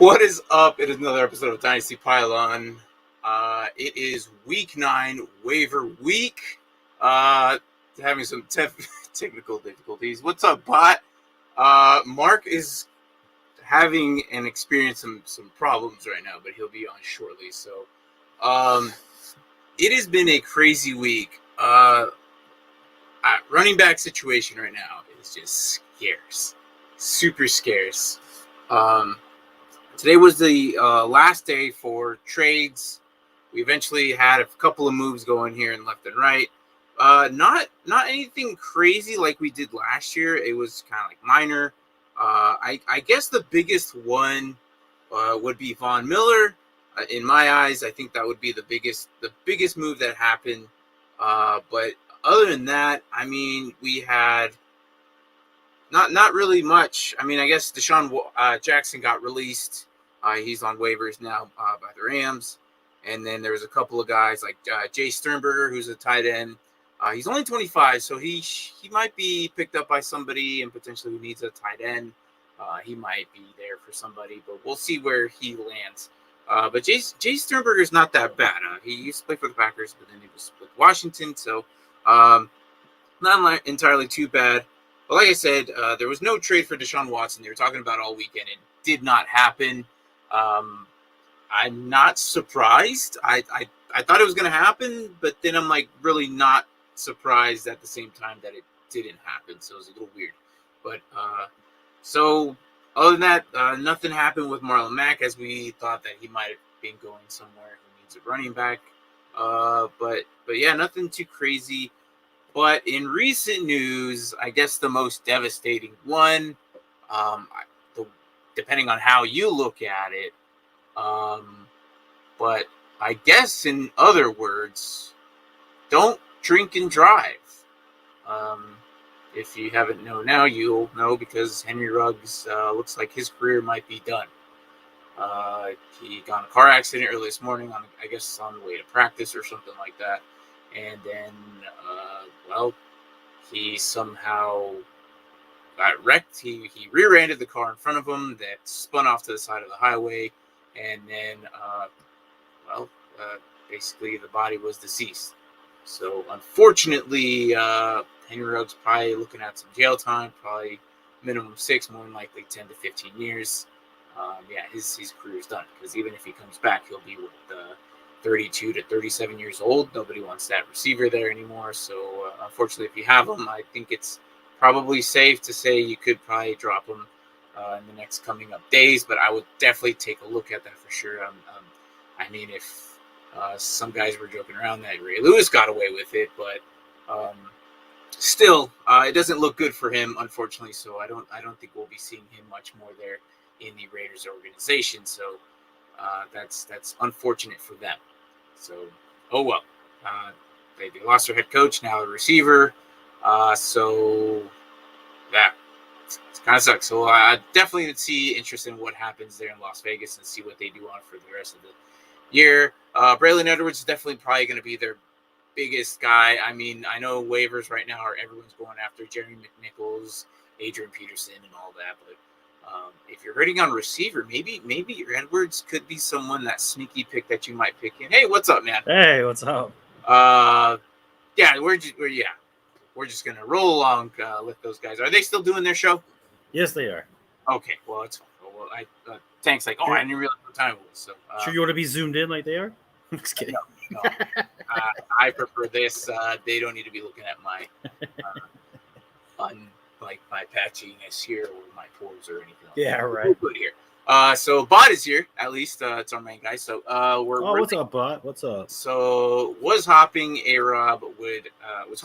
What is up? It is another episode of Dynasty Pylon. It is week 9, waiver week. Having some technical difficulties. What's up, bot? Mark is having and experiencing some problems right now, but he'll be on shortly. So, it has been a crazy week. Running back situation right now is just scarce, super scarce. Today was the last day for trades. We eventually had a couple of moves going here and left and right. Not anything crazy like we did last year. It was kind of like minor. I guess the biggest one would be Von Miller. In my eyes, I think that would be the biggest move that happened. But other than that, I mean, we had not really much. I mean, I guess Deshaun Jackson got released. He's on waivers now by the Rams. And then there's a couple of guys like Jay Sternberger, who's a tight end. He's only 25, so he might be picked up by somebody and potentially who needs a tight end. He might be there for somebody, but we'll see where he lands. But Jay Sternberger's not that bad. He used to play for the Packers, but then he was with Washington, so not entirely too bad. But like I said, there was no trade for Deshaun Watson. They were talking about all weekend. It did not happen. I'm not surprised. I thought it was going to happen, but then I'm like really not surprised at the same time that it didn't happen. So it was a little weird. But so other than that, nothing happened with Marlon Mack as we thought that he might have been going somewhere who needs a running back. But yeah, nothing too crazy. But in recent news, I guess the most devastating one, depending on how you look at it, but I guess in other words, don't drink and drive. If you haven't known now, you'll know because Henry Ruggs looks like his career might be done. He got in a car accident early this morning, on the way to practice or something like that. And then, he somehow got wrecked. He rear-ended the car in front of him that spun off to the side of the highway. And then, basically the body was deceased. So, unfortunately, Henry Ruggs probably looking at some jail time, probably minimum 6, more than likely 10 to 15 years. His career's done. Because even if he comes back, he'll be 32 to 37 years old. Nobody wants that receiver there anymore. So, unfortunately, if you have him, I think it's probably safe to say you could probably drop him in the next coming up days, but I would definitely take a look at that for sure. I mean, if some guys were joking around that Ray Lewis got away with it, but still, it doesn't look good for him, unfortunately. So I don't think we'll be seeing him much more there in the Raiders organization. So that's unfortunate for them. So oh well, they lost their head coach, now a receiver. So that kind of sucks. So I definitely would see interest in what happens there in Las Vegas and see what they do on for the rest of the year. Braylon Edwards is definitely probably going to be their biggest guy. I mean, I know waivers right now are everyone's going after Jerry McNichols, Adrian Peterson, and all that. But if you're hurting on receiver, maybe Edwards could be someone, that sneaky pick that you might pick in. Hey, what's up, man? Hey, what's up? We're just gonna roll along with those guys. Are they still doing their show? Yes, they are. Okay, well, it's fine. Well, Tank's like, I didn't realize what time it was. So sure, you want to be zoomed in like they are? I'm just kidding. No. I prefer this. They don't need to be looking at my my patchiness here or my pores or anything. Yeah, right. We're good here. So Bot is here. At least it's our main guy. So what's up, Bot? What's up? So was hoping A-Rob was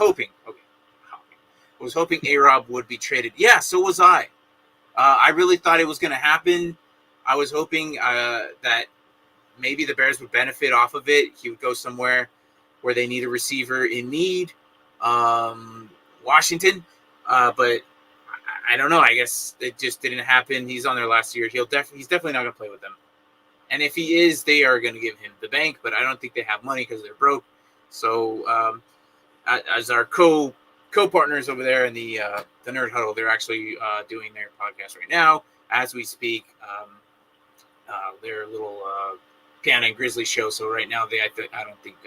hoping A-Rob would be traded. Yeah, so was I. I really thought it was going to happen. I was hoping that maybe the Bears would benefit off of it. He would go somewhere where they need a receiver in need, Washington. But I don't know. I guess it just didn't happen. He's on their last year. He's definitely not going to play with them. And if he is, they are going to give him the bank. But I don't think they have money because they're broke. So as our co-partners over there in the Nerd Huddle, they're actually doing their podcast right now as we speak. their little Piano and Grizzly show. So right now I don't think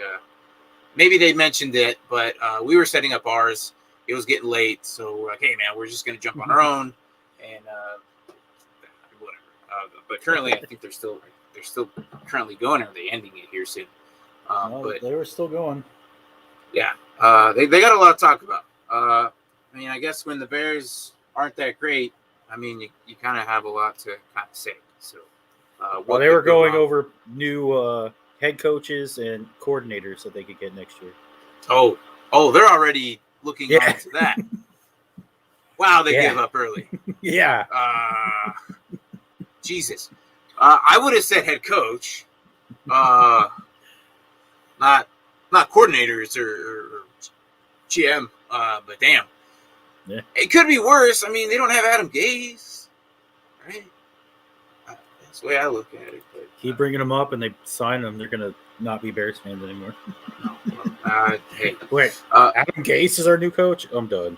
maybe they mentioned it, but we were setting up ours. It was getting late, so we're like, hey man, we're just gonna jump on our own and whatever. But currently, I think they're still currently going. Or are they ending it here soon? But they were still going. yeah, they got a lot to talk about. I mean, I guess when the Bears aren't that great, I mean, you kind of have a lot to kind of say. So, well, they were going over new head coaches and coordinators that they could get next year. Oh, they're already looking into that. Wow, they gave up early. Yeah. Jesus. I would have said head coach, not coordinators or GM. But damn, it could be worse. I mean, they don't have Adam Gase, right? That's the way I look at it. But, keep bringing them up, and they sign them. They're gonna not be Bears fans anymore. Hey, wait, Adam Gase is our new coach. I'm done.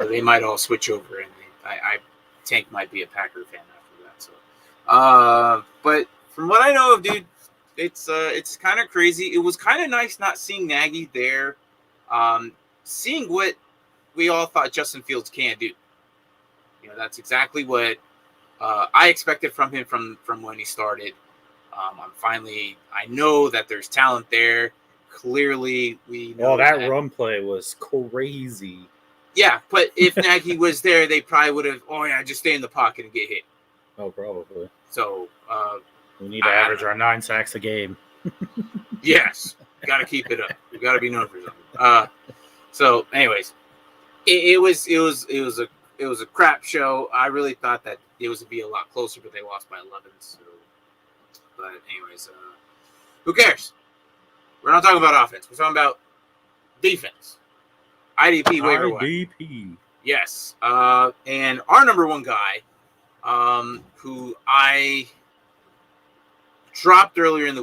They might all switch over, and Tank might be a Packer fan after that. So, but from what I know of, dude, it's kind of crazy. It was kind of nice not seeing Nagy there, seeing what we all thought Justin Fields can do. You know, that's exactly what I expected from him from when he started. I know that there's talent there. Clearly, we know that run play was crazy. Yeah, but if Nagy was there, they probably would have, just stay in the pocket and get hit. Oh, probably. So, we need to average our 9 sacks a game. Yes, got to keep it up. We got to be known for something. So, anyways, it was a crap show. I really thought that it was to be a lot closer, but they lost by 11. So, but anyways, who cares? We're not talking about offense. We're talking about defense. IDP Waiver. IDP. Yes. And our number one guy, who I dropped earlier in the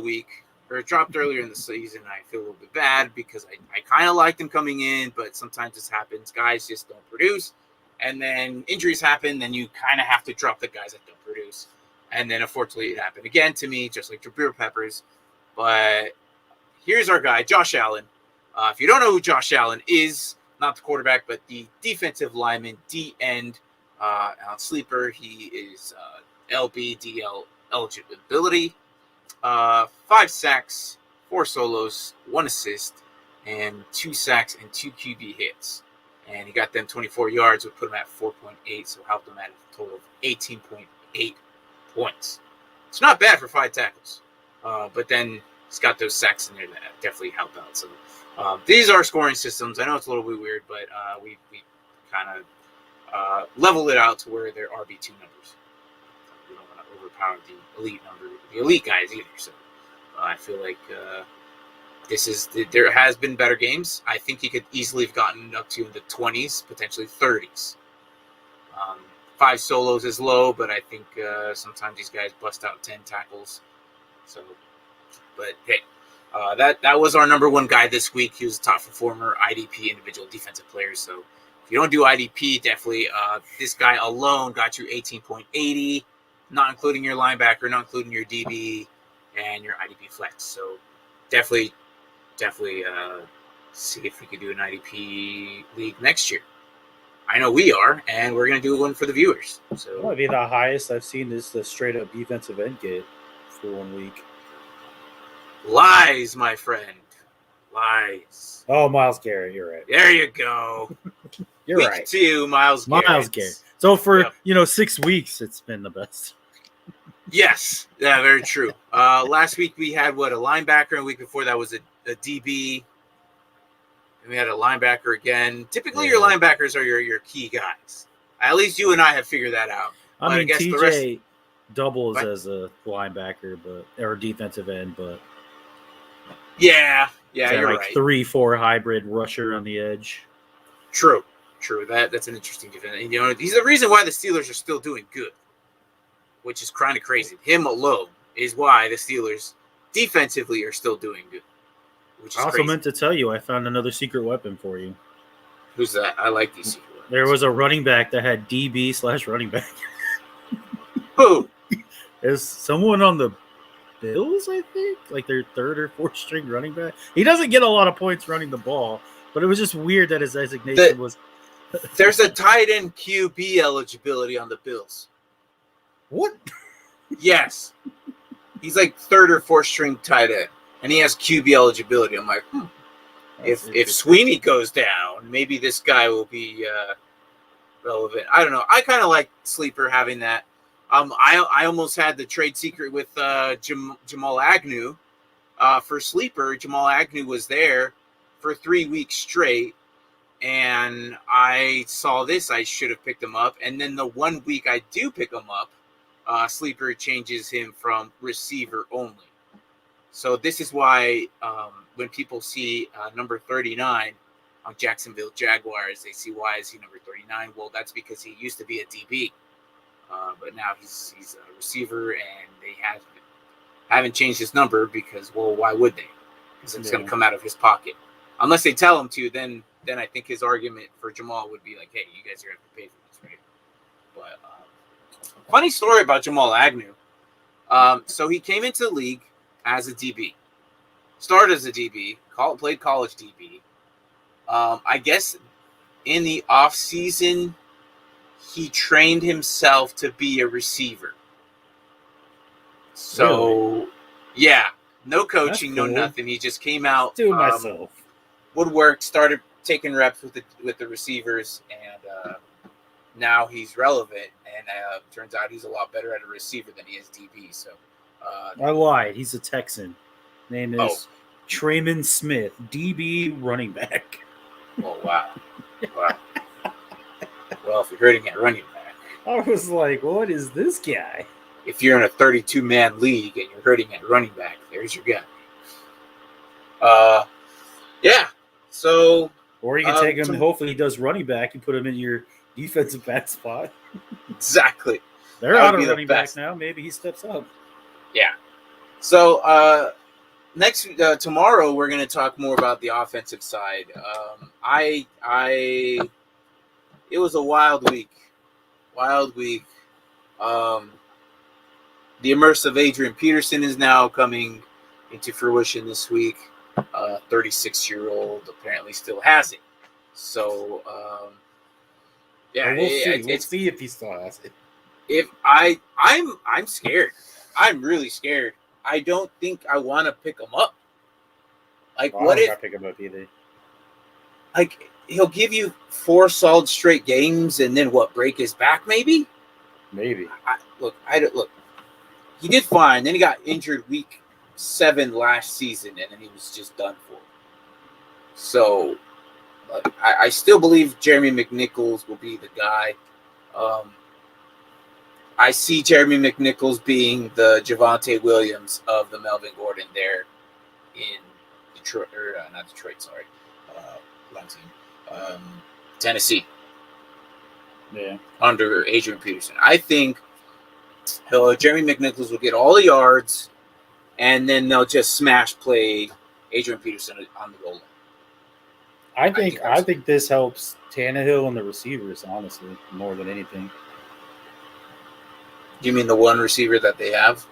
season. I feel a little bit bad because I kind of liked him coming in, but sometimes this happens. Guys just don't produce. And then injuries happen, then you kind of have to drop the guys that don't produce. And then, unfortunately, it happened again to me, just like Jabril Peppers. But here's our guy, Josh Allen. If you don't know who Josh Allen is, not the quarterback, but the defensive lineman, D-end, on Sleeper. He is LBDL eligibility. 5 sacks, 4 solos, 1 assist, and 2 sacks and 2 QB hits. And he got them 24 yards, would put him at 4.8, so helped him at a total of 18.8 points. It's not bad for 5 tackles. But then he's got those sacks in there that definitely help out. So these are scoring systems. I know it's a little bit weird, but we kind of leveled it out to where they're RB2 numbers. We don't want to overpower the elite guys either. So I feel like there has been better games. I think he could easily have gotten up to the 20s, potentially 30s. 5 solos is low, but I think sometimes these guys bust out 10 tackles. So, but hey, that was our number one guy this week. He was a top performer, IDP, individual defensive players. So if you don't do IDP, definitely this guy alone got you 18.80, not including your linebacker, not including your DB, and your IDP flex. So definitely see if we could do an IDP league next year. I know we are, and we're going to do one for the viewers. So that might be the highest I've seen is the straight up defensive end get for 1 week. Lies, my friend. Lies. Oh, Myles Garrett, you're right. There you go. You're Week right. 2, Myles Garrett. Myles Garrett. So for 6 weeks, it's been the best. Yes, yeah, very true. Last week we had a linebacker, and the week before that was a DB. And we had a linebacker again. Typically, your linebackers are your key guys. At least you and I have figured that out. I guess TJ doubles as a linebacker, or defensive end, but yeah, you're like right. 3-4 hybrid rusher on the edge. True. That's an interesting defense. And, he's the reason why the Steelers are still doing good, which is kind of crazy. Him alone is why the Steelers defensively are still doing good. Which is I also crazy. meant to tell you, I found another secret weapon for you. Who's that? I like these secret weapons. There was a running back that had DB/running back. Who? is someone on the Bills, I think, like their third or fourth string running back. He doesn't get a lot of points running the ball, but it was just weird that his designation was. There's a tight end QB eligibility on the Bills. What? Yes. He's like third or fourth string tight end, and he has QB eligibility. I'm like, if Sweeney goes down, maybe this guy will be relevant. I don't know. I kind of like Sleeper having that. I almost had the trade secret with Jamal Agnew for Sleeper. Jamal Agnew was there for 3 weeks straight, and I saw this. I should have picked him up. And then the 1 week I do pick him up, Sleeper changes him from receiver only. So this is why when people see number 39 on Jacksonville Jaguars, they see, why is he number 39? Well, that's because he used to be a DB. But now he's a receiver, and they haven't changed his number because, well, why would they? Because it's going to come out of his pocket. Unless they tell him to, then I think his argument for Jamal would be like, hey, you guys are going to have to pay for this, right? But funny story about Jamal Agnew. So he came into the league as a DB. Started as a DB, played college DB. I guess in the offseason, he trained himself to be a receiver. So, yeah, no coaching, no nothing. He just came out, doing myself. Woodwork, started taking reps with the receivers, and now he's relevant. And turns out he's a lot better at a receiver than he is DB. So, I lied. He's a Texan. Name is Trayman Smith, DB running back. Oh wow! Wow. Well, if you're hurting at running back, I was like, what is this guy? If you're in a 32-man league and you're hurting at running back, there's your guy. Yeah. So, or you can take him. Hopefully, he does running back. You put him in your defensive back spot. Exactly. They're out of running back now. Maybe he steps up. Yeah. So tomorrow we're going to talk more about the offensive side. It was a wild week. The immersive Adrian Peterson is now coming into fruition this week. 36-year-old apparently still has it. So, yeah, we'll see. We'll see if he still has it. If I'm scared. I'm really scared. I don't think I want to pick him up. Like, what if I pick him up either? Like, he'll give you 4 solid straight games, and then break his back? Maybe. Look. He did fine. Then he got injured week 7 last season, and then he was just done for. So, I still believe Jeremy McNichols will be the guy. I see Jeremy McNichols being the Javonte Williams of the Melvin Gordon there in Detroit, or not Detroit, sorry, Tennessee. Yeah, under Adrian Peterson. I think Jeremy McNichols will get all the yards, and then they'll just smash play Adrian Peterson on the goal line. I think this helps Tannehill and the receivers, honestly, more than anything. You mean the one receiver that they have?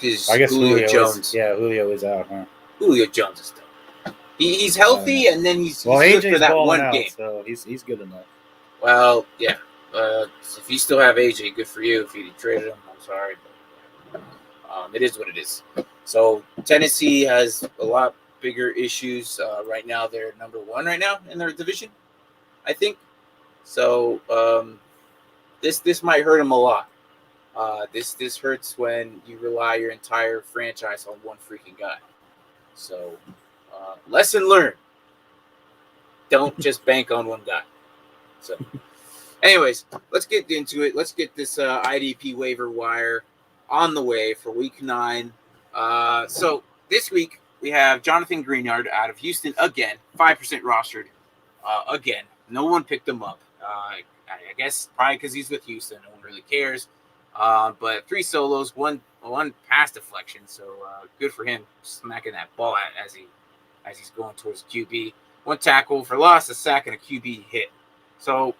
I guess Julio Jones. Julio is out, huh? Julio Jones is still. He's healthy, and then he's good AJ's for that one out, game. So he's good enough. Well, yeah. If you still have AJ, good for you. If you traded him, I'm sorry. But, it is what it is. So Tennessee has a lot bigger issues right now. They're number 1 right now in their division, I think. So this might hurt them a lot. This hurts when you rely your entire franchise on one freaking guy. So lesson learned. Don't just bank on one guy. So anyways, let's get into it. Let's get this IDP waiver wire on the way for week 9. So this week we have Jonathan Greenyard out of Houston again, 5% rostered. Again, no one picked him up. I guess probably because he's with Houston. No one really cares. But 3 solos, one pass deflection. So good for him, smacking that ball as he's going towards QB. 1 tackle for loss, a sack, and a QB hit. So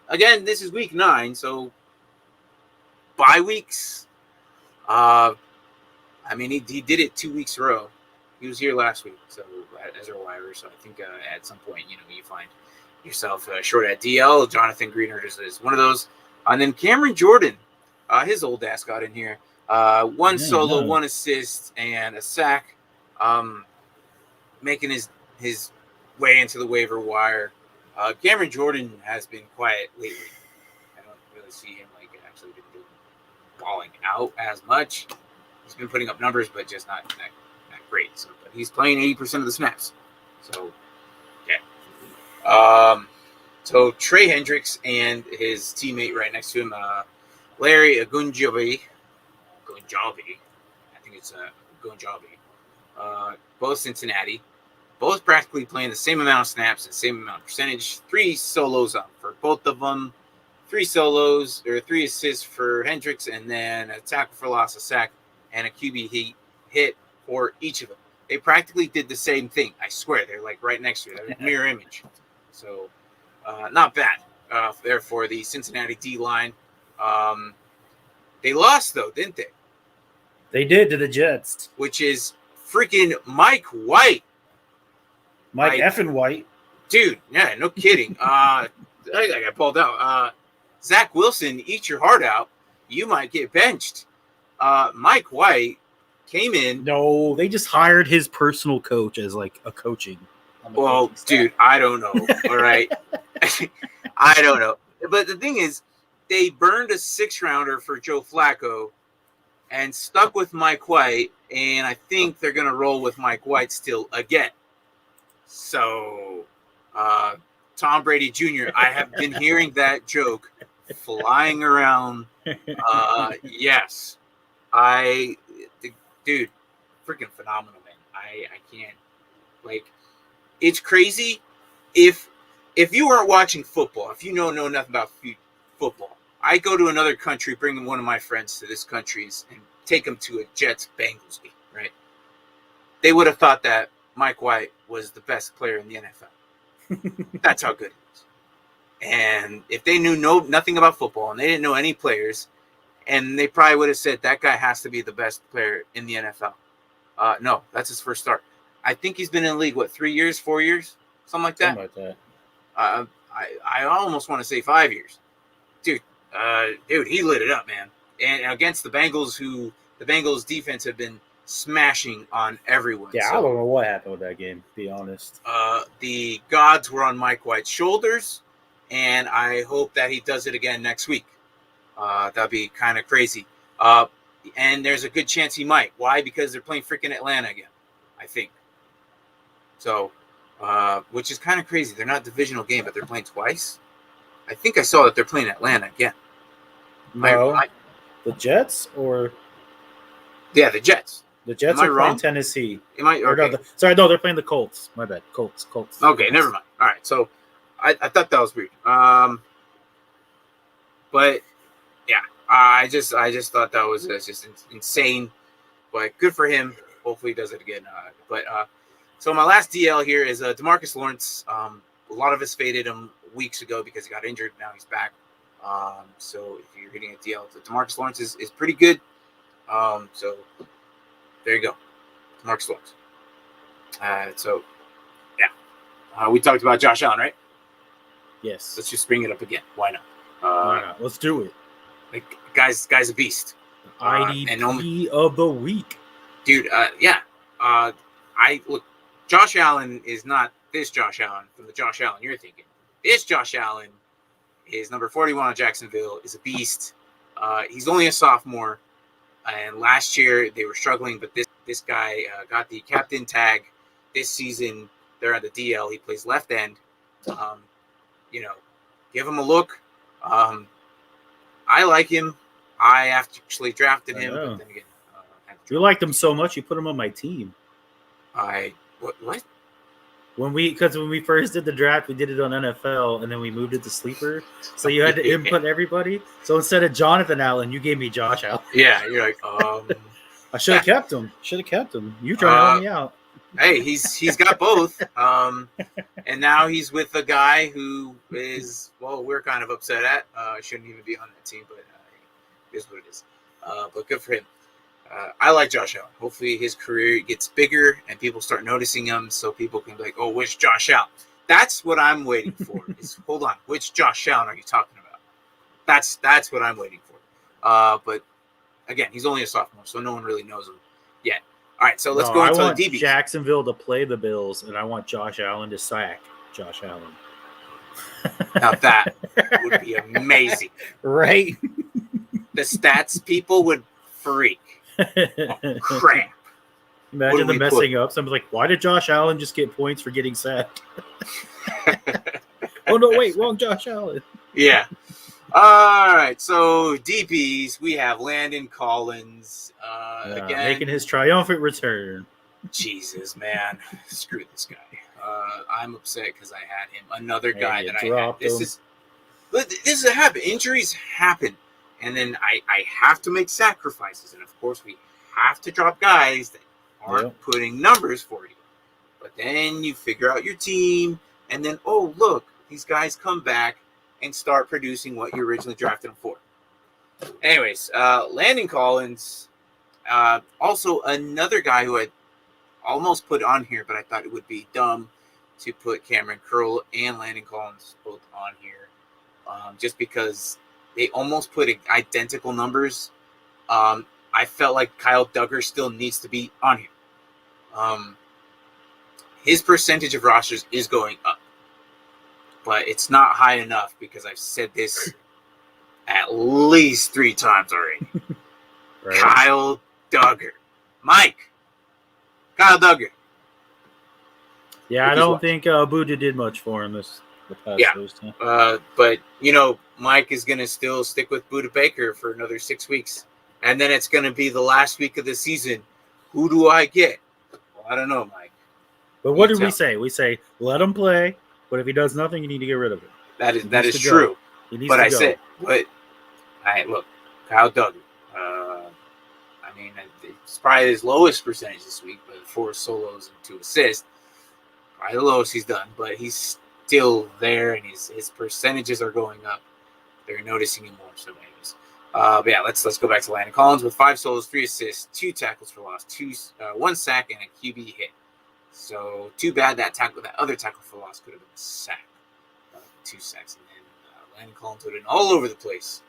again, this is week 9. So bye weeks. I mean, he did it 2 weeks in a row. He was here last week, so as a waiver. So I think at some point, you find yourself short at DL. Jonathan Greenard is one of those. And then Cameron Jordan, his old ass got in here. One solo, one assist, and a sack, making his way into the waiver wire. Cameron Jordan has been quiet lately. I don't really see him actually been balling out as much. He's been putting up numbers, but just not that great. So, but he's playing 80% of the snaps. So, yeah. So Trey Hendricks and his teammate right next to him, Larry Agunjabi. I think it's Agunjabi. Both Cincinnati. Both practically playing the same amount of snaps and same amount of percentage. 3 solos up for both of them. 3 solos or 3 assists for Hendricks, and then a tackle for loss, a sack, and a QB hit for each of them. They practically did the same thing. I swear, they're right next to it. They're mirror image. So, not bad. There for the Cincinnati D line. They lost though, didn't they? They did to the Jets, which is freaking Mike White. Mike effing White, dude. Yeah, no kidding. I got pulled out. Zach Wilson, eat your heart out. You might get benched. Mike White came in. No, they just hired his personal coach as a coaching. Well, dude, I don't know. All right. I don't know. But the thing is, they burned a 6th-rounder for Joe Flacco and stuck with Mike White, and I think they're going to roll with Mike White still again. So, Tom Brady Jr., I have been hearing that joke flying around. Yes. Dude, freaking phenomenal, man. I can't, it's crazy. If you weren't watching football, if you know nothing about football, I go to another country, bring one of my friends to this country and take them to a Jets-Bengals game, right? They would have thought that Mike White was the best player in the NFL. That's how good he is. And if they knew nothing about football and they didn't know any players, and they probably would have said that guy has to be the best player in the NFL. No, that's his first start. I think he's been in the league, 3 years, 4 years? Something like that. I almost want to say 5 years. Dude, he lit it up, man. And against the Bengals, the Bengals defense have been smashing on everyone. Yeah, so, I don't know what happened with that game, to be honest. The gods were on Mike White's shoulders, and I hope that he does it again next week. That'd be kind of crazy. And there's a good chance he might. Why? Because they're playing freaking Atlanta again, I think. So, which is kind of crazy. They're not a divisional game, but they're playing twice. I think I saw that they're playing Atlanta again. No, the Jets or? Yeah, the Jets. The Jets are playing Tennessee. Am I? Okay. No, they're playing the Colts. My bad. Colts. Okay, never mind. All right, so I thought that was weird. But yeah, I just thought that was just insane. But good for him. Hopefully, he does it again. So my last DL here is DeMarcus Lawrence. A lot of us faded him weeks ago because he got injured. Now he's back. So if you're getting a DL, DeMarcus Lawrence is pretty good. So there you go, DeMarcus Lawrence. So yeah, we talked about Josh Allen, right? Yes. Let's just bring it up again. Why not? Why not? Let's do it. Guy's a beast. IDP of the week, dude. Look. Josh Allen is not this Josh Allen from the Josh Allen you're thinking. This Josh Allen is number 41 on Jacksonville, is a beast. He's only a sophomore, and last year they were struggling, but this guy got the captain tag this season. They're at the DL. He plays left end. Give him a look. I like him. I actually drafted him. But then again, you liked him so much, you put him on my team. What? When we first did the draft, we did it on NFL, and then we moved it to sleeper. So you had to input everybody. So instead of Jonathan Allen, you gave me Josh Allen. Yeah, you're like, I should have kept him. You trying to help me out? Hey, he's got both. And now he's with a guy who is we're kind of upset at. Shouldn't even be on that team, but It is what it is. But good for him. I like Josh Allen. Hopefully his career gets bigger and people start noticing him, so people can be like, "Oh, which Josh Allen?" That's what I'm waiting for. Is hold on, which Josh Allen are you talking about? That's what I'm waiting for. But again, he's only a sophomore, so no one really knows him yet. All right, so let's go into I want the DBs. Jacksonville to play the Bills, and I want Josh Allen to sack Josh Allen. Now that would be amazing, right? The stats people would freak. Oh, crap. Imagine them messing up. Someone's like, why did Josh Allen just get points for getting sacked? Oh, no, wait, wrong Josh Allen. Yeah. All right, so DBs, we have Landon Collins. Again, making his triumphant return. Jesus, man. Screw this guy. I'm upset because I had him. Another guy that I had. This is a habit. Injuries happen. And then I have to make sacrifices. And, of course, we have to drop guys that aren't putting numbers for you. But then you figure out your team. And then, oh, look, these guys come back and start producing what you originally drafted them for. Anyways, Landon Collins, also another guy who I almost put on here, but I thought it would be dumb to put Cameron Curl and Landon Collins both on here, just because they almost put identical numbers. I felt like Kyle Duggar still needs to be on here. His percentage of rosters is going up, but it's not high enough because I've said this at least 3 times already. Right. Kyle Duggar. Kyle Duggar. Yeah, I don't think Buddha did much for him the past time. But, Mike is going to still stick with Buddha Baker for another 6 weeks. And then it's going to be the last week of the season. Who do I get? Well, I don't know, Mike. But what did we say? We say, let him play, but if he does nothing, you need to get rid of him. That is true. But I said, look, Kyle Duggar. It's probably his lowest percentage this week, but 4 solos and 2 assists. Probably the lowest he's done, but he's still there, and his percentages are going up. They're noticing him more. So, anyways, but yeah, let's go back to Landon Collins with 5 solos, 3 assists, 2 tackles for loss, 1 sack, and a QB hit. So too bad that other tackle for loss could have been a sack, 2 sacks, and then Landon Collins would have been all over the place.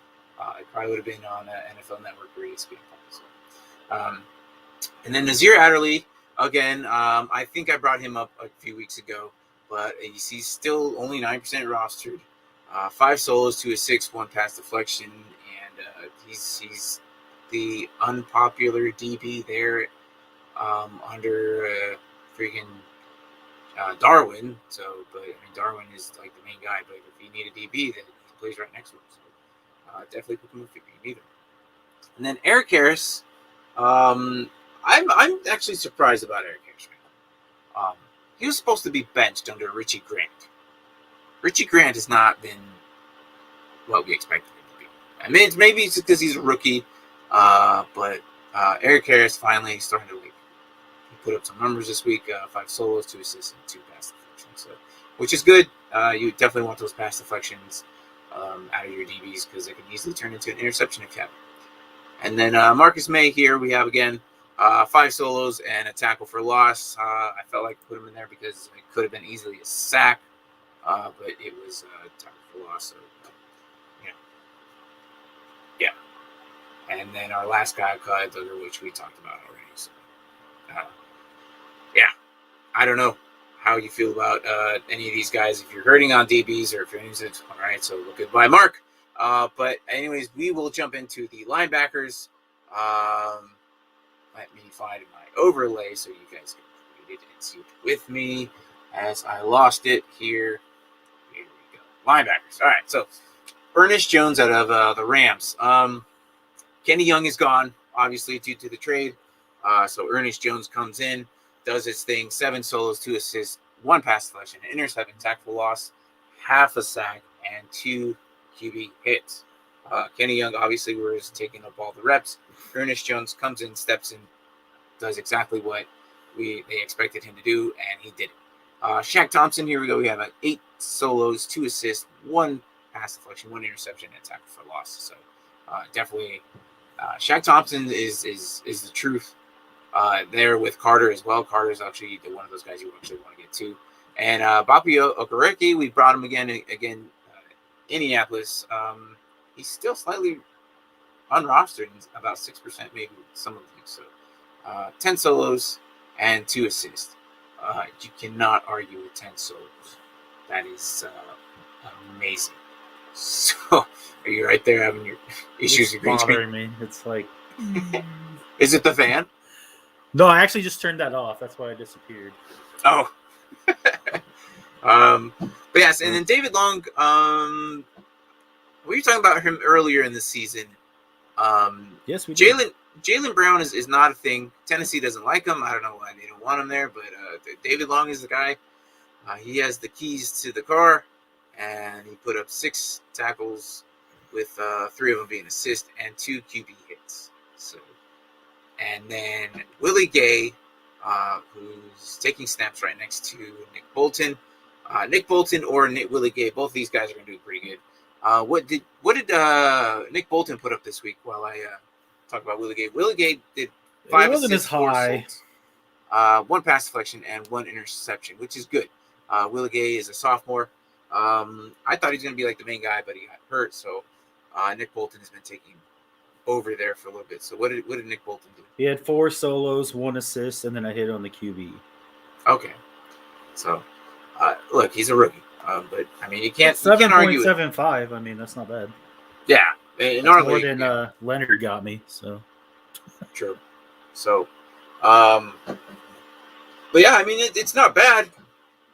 It probably would have been on NFL Network or ESPN. And then Nazir Adderley, again, I think I brought him up a few weeks ago, but he's still only 9% rostered. 5 solos, 2 assists, 1 pass deflection, and he's the unpopular DB there under freaking Darwin. So, but Darwin is like the main guy. But if you need a DB, then he plays right next to him. So definitely put him if you need him. And then Eric Harris. I'm actually surprised about Eric Harris. He was supposed to be benched under Richie Grant. Richie Grant has not been what we expected him to be. I mean, maybe it's because he's a rookie, but Eric Harris finally starting to lead. He put up some numbers this week: 5 solos, 2 assists, and 2 pass deflections. So, which is good. You definitely want those pass deflections out of your DBs because they can easily turn into an interception if you have it. And then Marcus May here we have again 5 solos and a tackle for loss. I felt like I put him in there because it could have been easily a sack, but it was a tackle for loss. So, yeah. And then our last guy, Kyle Duggar, which we talked about already. So, I don't know how you feel about any of these guys. If you're hurting on DBs or if you're using it, all right. So goodbye, Mark. But anyways, we will jump into the linebackers. Let me find my overlay so you guys can read it and see it with me as I lost it here. Here we go. Linebackers. All right. So Ernest Jones out of the Rams. Kenny Young is gone, obviously, due to the trade. So Ernest Jones comes in, does his thing. 7 solos, 2 assists, 1 pass deflection, an interception, tackle loss, half a sack, and 2 QB hits. Kenny Young obviously was taking up all the reps. Ernest Jones comes in, steps in, does exactly what they expected him to do, and he did it. Shaq Thompson, here we go. We have 8 solos, 2 assists, 1 pass deflection, 1 interception, and tackle for loss. So Definitely, Shaq Thompson is the truth. There with Carter as well. Carter's actually one of those guys you actually want to get to. And Bapi Okereke, we brought him again, Indianapolis. He's still slightly unrostered, about 6%, maybe some of them. So 10 solos and 2 assists. You cannot argue with 10 solos. That is amazing. So are you right there having your issues with green screen? Bothering me. It's like, is it the fan? No, I actually just turned that off. That's why I disappeared. Oh. But yes, and then David Long, we were talking about him earlier in the season. Yes, we did. Jaylen Brown is not a thing. Tennessee doesn't like him. I don't know why they don't want him there, but David Long is the guy. He has the keys to the car, and he put up 6 tackles with 3 of them being assists and 2 QB hits. So, and then Willie Gay, who's taking snaps right next to Nick Bolton. Nick Bolton or Willie Gay, both of these guys are going to do pretty good. What did Nick Bolton put up this week? While I talk about Willie Gay, Willie Gay did 5 it wasn't assists, as high. 1 pass deflection and 1 interception, which is good. Willie Gay is a sophomore. I thought he was going to be like the main guy, but he got hurt. So Nick Bolton has been taking over there for a little bit. So what did Nick Bolton do? He had 4 solos, 1 assist, and then a hit on the QB. Okay. So look, he's a rookie. But I mean, you can't argue. 7.75. I mean, that's not bad. Yeah, in our league, more than Leonard got me. So true. So, but yeah, I mean, it's not bad.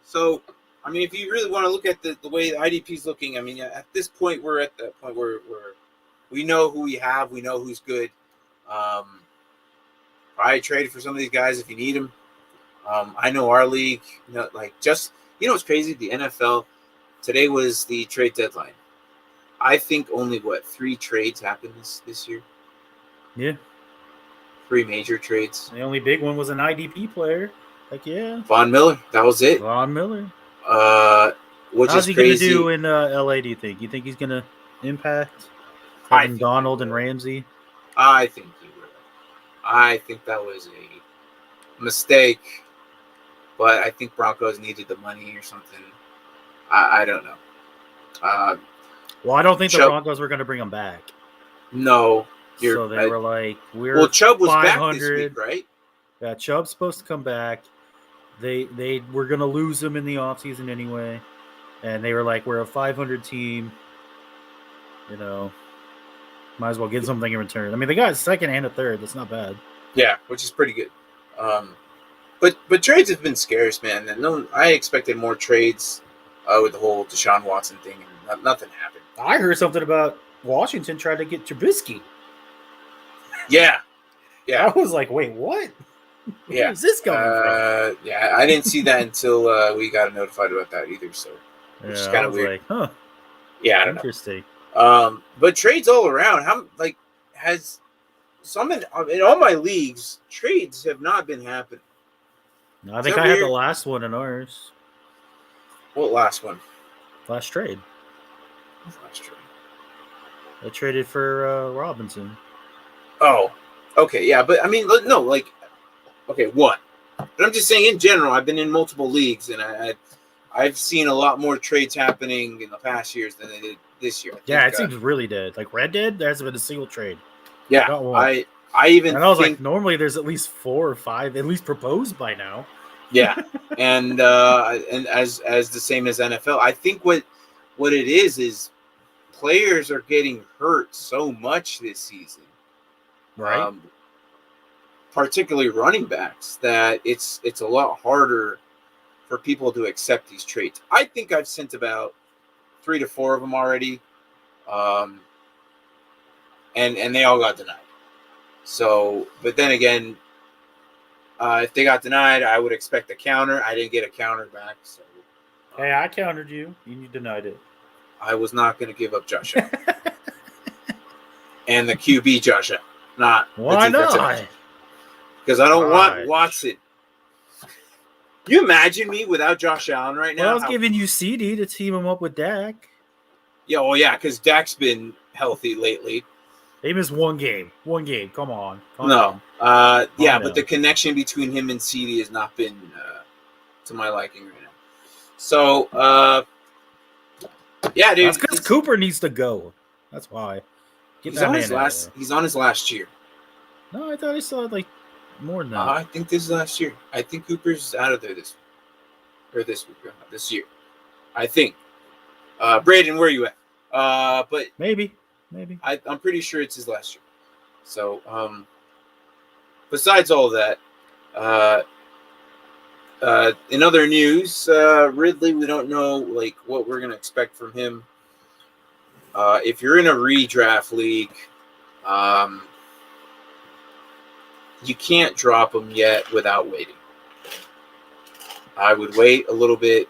So, I mean, if you really want to look at the way the IDP is looking, I mean, at this point, we're at that point where we know who we have, we know who's good. Probably trade for some of these guys if you need them. I know our league, what's crazy? The NFL, today was the trade deadline. I think only, 3 trades happened this year? Yeah. 3 major trades. The only big one was an IDP player. Like, yeah. Von Miller. That was it. Von Miller. How's he going to do in LA, do you think? You think he's going to impact having Donald and Ramsey? I think he will. I think that was a mistake. But I think Broncos needed the money or something. I don't know. Well, I don't think the Broncos were going to bring him back. No. So they were like, Chubb was 500. back this week, right? Yeah, Chubb's supposed to come back. They were going to lose him in the offseason anyway. And they were like, we're a 500 team. Might as well get something in return. I mean, they got a 2nd and a 3rd. That's not bad. Yeah, which is pretty good. But trades have been scarce, man. And I expected more trades with the whole Deshaun Watson thing, and nothing happened. I heard something about Washington tried to get Trubisky. Yeah. I was like, wait, what? Where is this coming from? Yeah, I didn't see that until we got notified about that either. So, which is kind of weird. Like, huh? Yeah, I don't know. Interesting. But trades all around. Has some in all my leagues, trades have not been happening. No, I think I had the last one in ours. What last one? Last trade. Last trade. I traded for Robinson. Oh, okay, yeah, but I mean, no, okay, what? But I'm just saying, in general, I've been in multiple leagues, and I've seen a lot more trades happening in the past years than they did this year. Yeah, it seems really dead. Like Red Dead, there hasn't been a single trade. Yeah, I was like, normally there's at least 4 or 5 at least proposed by now. Yeah, and as the same as NFL, I think what it is players are getting hurt so much this season, right? Particularly running backs, that it's a lot harder for people to accept these trades. I think I've sent about 3 to 4 of them already, and they all got denied. So, but then again, if they got denied, I would expect a counter. I didn't get a counter back. So, hey, I countered you. You denied it. I was not going to give up Josh Allen. And the QB Josh Allen. Why not? Because I don't want Watson. You imagine me without Josh Allen right now? Well, I was giving you CD to team him up with Dak. Yeah, well, yeah, because Dak's been healthy lately. They missed one game. One game. Come on. Calm No. down. Yeah, Calm but the down. connection between him and CD has not been to my liking right now. So, yeah, dude. That's because Cooper needs to go. That's why. Get He's that on man his out of last. there. He's on his last year. No, I thought he still had like more than that. I think this is last year. I think Cooper's out of there this year. I think. Braden, where are you at? But Maybe. I'm pretty sure it's his last year. So, besides all that, in other news, Ridley, we don't know like what we're gonna expect from him. If you're in a redraft league, you can't drop him yet without waiting. I would wait a little bit,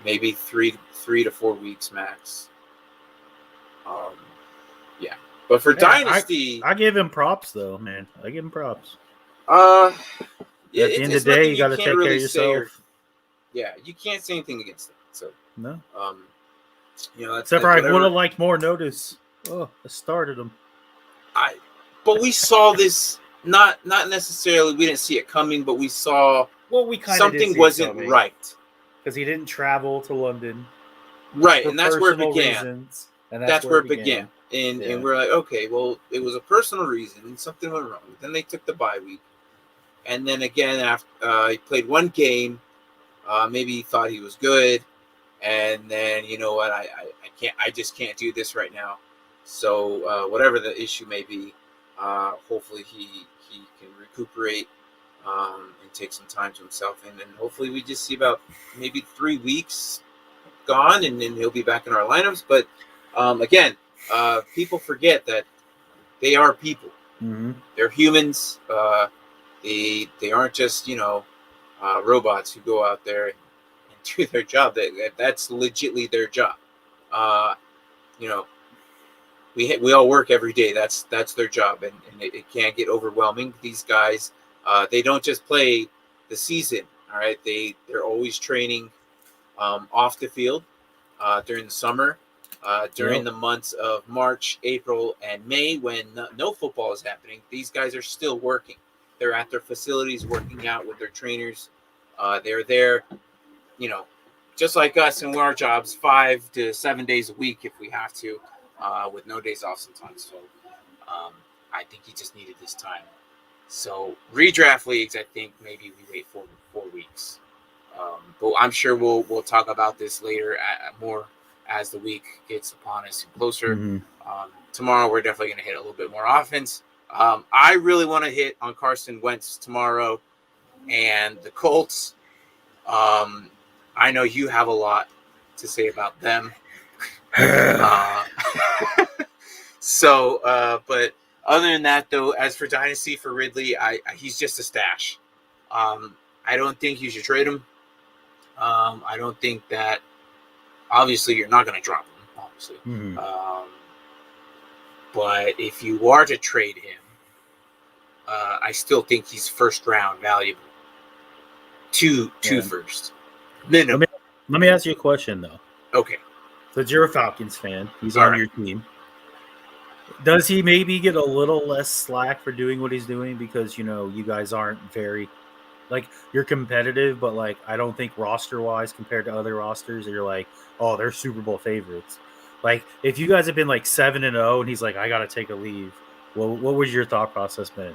maybe three to 4 weeks max. Yeah, but for Dynasty, I give him props though, man. I give him props. At the end of the day, you got to take care of yourself. You can't say anything against it. So no, except for I would have liked more notice. Oh, I started him. But we saw this not necessarily. We didn't see it coming, but we saw. Well, we kind of something wasn't right because he didn't travel to London. Right, and that's where it began. Reasons, and that's where it began. And we're like, okay, well, it was a personal reason, and something went wrong. Then they took the bye week, and then again after he played one game, maybe he thought he was good, and then you know what, I just can't do this right now. So whatever the issue may be, hopefully he can recuperate and take some time to himself, and hopefully we just see about maybe 3 weeks gone, and then he'll be back in our lineups. But again, people forget that they are people. Mm-hmm. They're humans. They aren't just robots who go out there and do their job. That's legitly their job. We all work every day. That's their job, and it can't get overwhelming. These guys, they don't just play the season. All right, they're always training off the field during the summer, during the months of March, April, and May when no football is happening. These guys are still working. They're at their facilities working out with their trainers. They're there, just like us in our jobs, 5 to 7 days a week if we have to, with no days off sometimes. So I think he just needed this time. So redraft leagues, I think maybe we wait 4 weeks. But I'm sure we'll talk about this later more as the week gets upon us closer. Mm-hmm. Tomorrow we're definitely going to hit a little bit more offense. I really want to hit on Carson Wentz tomorrow and the Colts. I know you have a lot to say about them. But other than that, though, as for Dynasty for Ridley, he's just a stash. I don't think you should trade him. I don't think that. Obviously, you're not going to drop him. Obviously, but if you are to trade him, I still think he's first round valuable. Two first. Minimum. Let me ask you a question though. Okay. Since you're a Falcons fan, he's on your team. Does he maybe get a little less slack for doing what he's doing because you guys aren't very you're competitive, but I don't think roster wise compared to other rosters, you're like, oh, they're Super Bowl favorites. If you guys have been 7-0 and he's like, I gotta take a leave, what would your thought process been?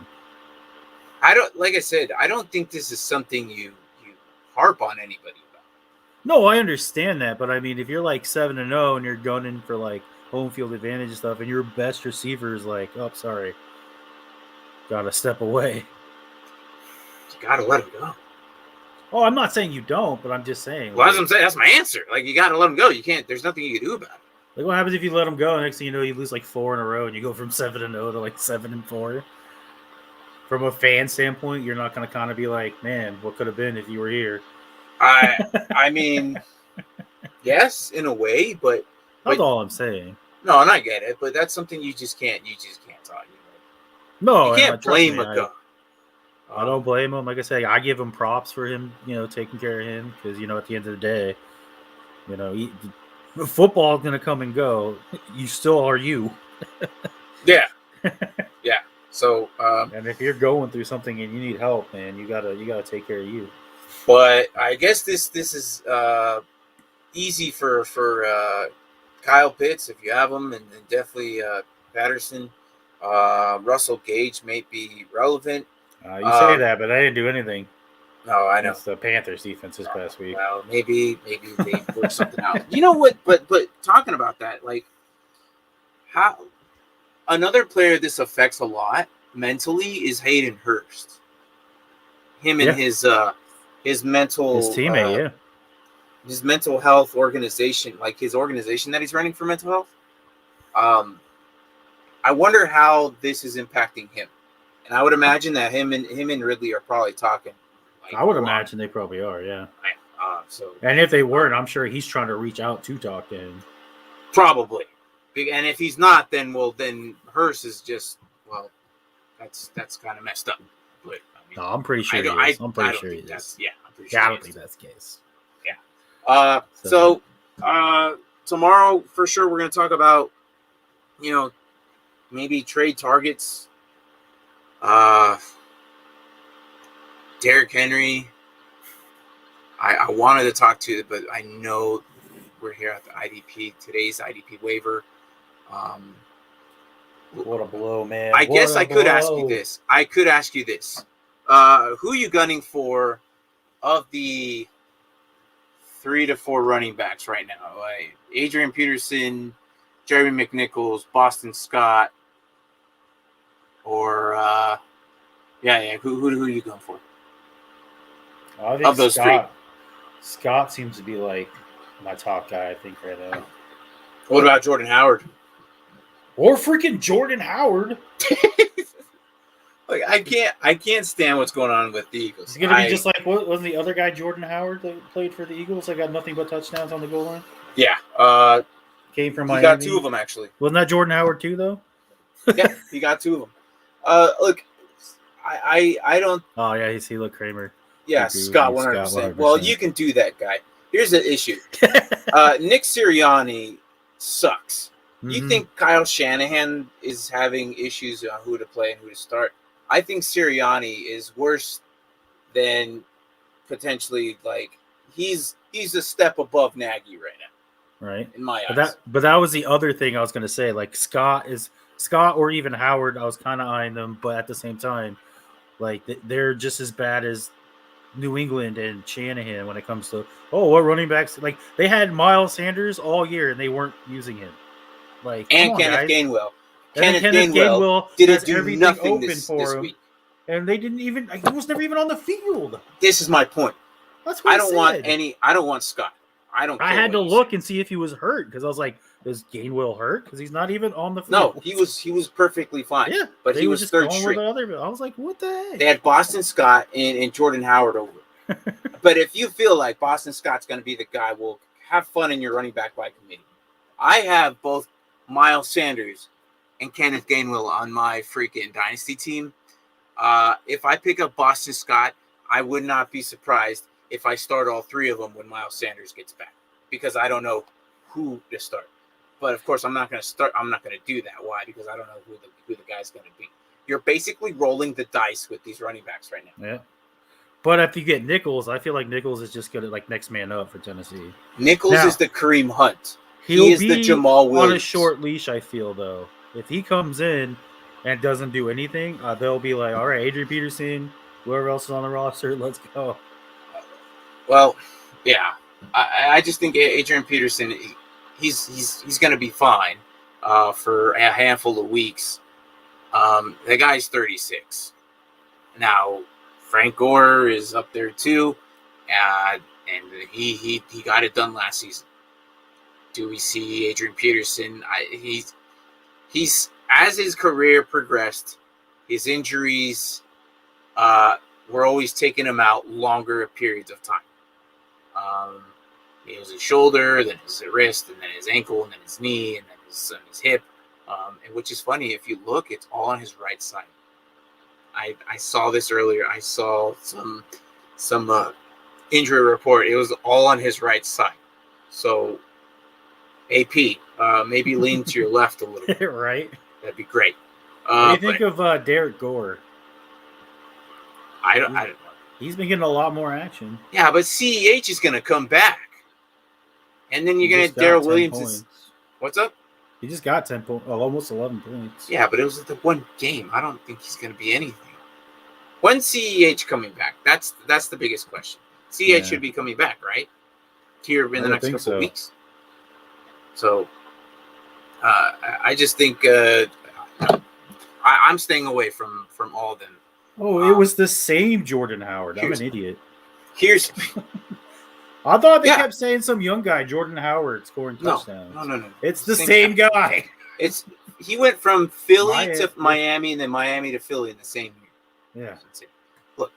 I don't think this is something you harp on anybody about. No, I understand that, but I mean, if you're 7-0 and you're gunning for home field advantage and stuff, and your best receiver is oh, sorry, gotta step away. You gotta let him go. Oh, I'm not saying you don't, but I'm just saying. Well, that's what I'm saying. That's my answer. You gotta let him go. You can't. There's nothing you can do about it. What happens if you let him go? Next thing you know, you lose 4 in a row, and you go from 7-0 to 7-4. From a fan standpoint, you're not gonna kind of be like, man, what could have been if you were here? I mean, yes, in a way, but that's all I'm saying. No, and I get it, but that's something you just can't talk. No, you can't blame a guy. I don't blame him. Like I say, I give him props for him, taking care of him because at the end of the day, Football is going to come and go. You still are you. Yeah. So, And if you're going through something and you need help, man, you gotta take care of you. but I guess this is easy for Kyle Pitts if you have him, and definitely Patterson. Russell Gage may be relevant. You say that, but I didn't do anything. No, I know. It's the Panthers defense this past week. Well, maybe they work something out. You know what? But talking about that, like how another player this affects a lot mentally is Hayden Hurst. Him and his mental his teammate, his mental health organization, like his organization that he's running for mental health. I wonder how this is impacting him, and I would imagine that him and Ridley are probably talking. Like, I would imagine they probably are, yeah. So, and if they weren't, I'm sure he's trying to reach out to talk to him. Probably, and if he's not, then Hurst is just that's kind of messed up. But I mean, no, I'm pretty sure he is. I'm pretty sure he is. Yeah, I'm pretty sure. I don't think that's the case. Yeah. So tomorrow for sure we're going to talk about maybe trade targets. Derrick Henry. I wanted to talk to you, but I know we're here at the IDP, today's IDP waiver. What a blow, man. I guess I could ask you this. Who are you gunning for of the 3 to 4 running backs right now? Like Adrian Peterson, Jeremy McNichols, Boston Scott, or who are you going for? I think of those three. Scott seems to be like my top guy, I think, right now. What about Jordan Howard? Or freaking Jordan Howard. Like I can't stand what's going on with the Eagles. It's gonna be just like what wasn't the other guy, Jordan Howard, that played for the Eagles? I got nothing but touchdowns on the goal line. Yeah. Came from Miami. He got 2 of them actually. Wasn't that Jordan Howard too, though? Yeah, he got 2 of them. Look, I don't. Oh yeah, he looked Kramer. Yeah, Scott 100%. Well, you can do that, guy. Here's the issue. Nick Sirianni sucks. You think Kyle Shanahan is having issues on who to play and who to start? I think Sirianni is worse than potentially, like, he's a step above Nagy right now. Right. In my eyes. But that was the other thing I was going to say. Like, Scott or even Howard, I was kind of eyeing them, but at the same time, like, they're just as bad as New England and Shanahan when it comes to, what running backs. Like, they had Miles Sanders all year, and they weren't using him. Like, and Kenneth Gainwell. Kenneth Gainwell didn't do nothing open for him, week. And they didn't even. He was never even on the field. This is my point. That's what I don't want Scott. I had to look and see if he was hurt because I was like, "Is Gainwell hurt?" Because he's not even on the field. No, he was perfectly fine. Yeah, but he was just third going string. With the other, I was like, "What the heck?" They had Boston Scott and Jordan Howard over. But if you feel like Boston Scott's going to be the guy, well, have fun in your running back by committee. I have both Miles Sanders and Kenneth Gainwell on my freaking Dynasty team. If I pick up Boston Scott, I would not be surprised if I start all 3 of them when Miles Sanders gets back, because I don't know who to start. But of course, I'm not going to start. I'm not going to do that. Why? Because I don't know who the guy's going to be. You're basically rolling the dice with these running backs right now. Yeah. But if you get Nichols, I feel like Nichols is just good at like next man up for Tennessee. Nichols is the Kareem Hunt. He is the Jamal Williams. On a short leash, I feel, though. If he comes in and doesn't do anything, they'll be like, all right, Adrian Peterson, whoever else is on the roster, let's go. Well, yeah. I just think Adrian Peterson, he's going to be fine for a handful of weeks. The guy's 36. Now, Frank Gore is up there too, and he got it done last season. Do we see Adrian Peterson? He's as his career progressed, his injuries were always taking him out longer periods of time. It was his shoulder, then his wrist, and then his ankle, and then his knee, and then his hip. And which is funny, if you look, it's all on his right side. I saw this earlier. I saw some injury report. It was all on his right side. So AP, maybe lean to your left a little bit. Right. That'd be great. What do you think of Derek Gore? I don't know. He's been getting a lot more action. Yeah, but CEH is going to come back. And then you're going to Daryl Williams. What's up? He just got 10 points, almost 11 points. Yeah, but it was the one game. I don't think he's going to be anything. When's CEH coming back? That's the biggest question. CEH should be coming back, right? Here in the next couple of weeks. So I just think I'm staying away from all of them. Oh, it was the same Jordan Howard. I'm an idiot. I thought they kept saying some young guy, Jordan Howard, scoring touchdowns. No. It's the same guy. He went from Philly to Miami and then Miami to Philly in the same year. Yeah. Look,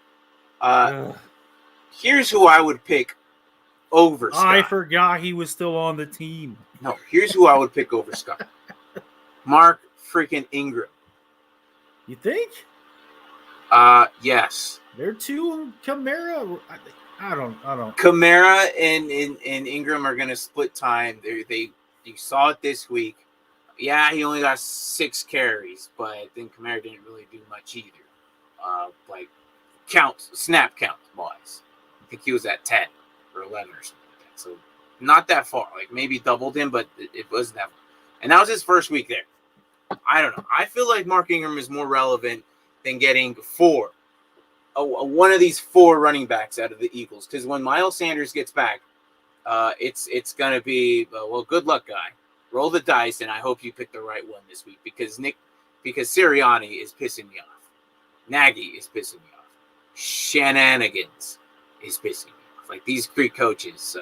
here's who I would pick over Scott. I forgot he was still on the team. No, here's who I would pick over Scott. Mark freaking Ingram. You think? Yes. They're two Kamara. I don't. Kamara and Ingram are gonna split time. You saw it this week. Yeah, he only got 6 carries, but I think Kamara didn't really do much either. Like snap count wise, I think he was at 10 or 11 or something like that. So not that far. Like maybe doubled him, but it wasn't that. And that was his first week there. I don't know. I feel like Mark Ingram is more relevant than getting one of these 4 running backs out of the Eagles. Because when Miles Sanders gets back, it's gonna be good luck, guy. Roll the dice, and I hope you pick the right one this week because Sirianni is pissing me off. Nagy is pissing me off. Shenanigans is pissing me off. Like these 3 coaches,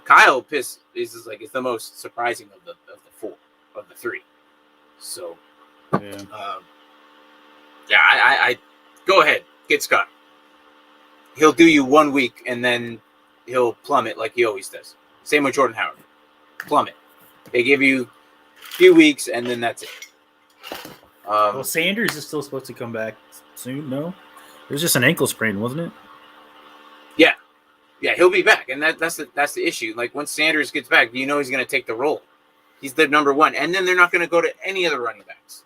Kyle is the most surprising of the 4 of the 3. So, I go ahead, get Scott. He'll do you 1 week and then he'll plummet like he always does. Same with Jordan Howard. Plummet. They give you a few weeks and then that's it. Sanders is still supposed to come back soon. No, it was just an ankle sprain, wasn't it? Yeah, he'll be back, and that's the issue. Like when Sanders gets back, you know he's going to take the role. He's the number 1, and then they're not going to go to any other running backs.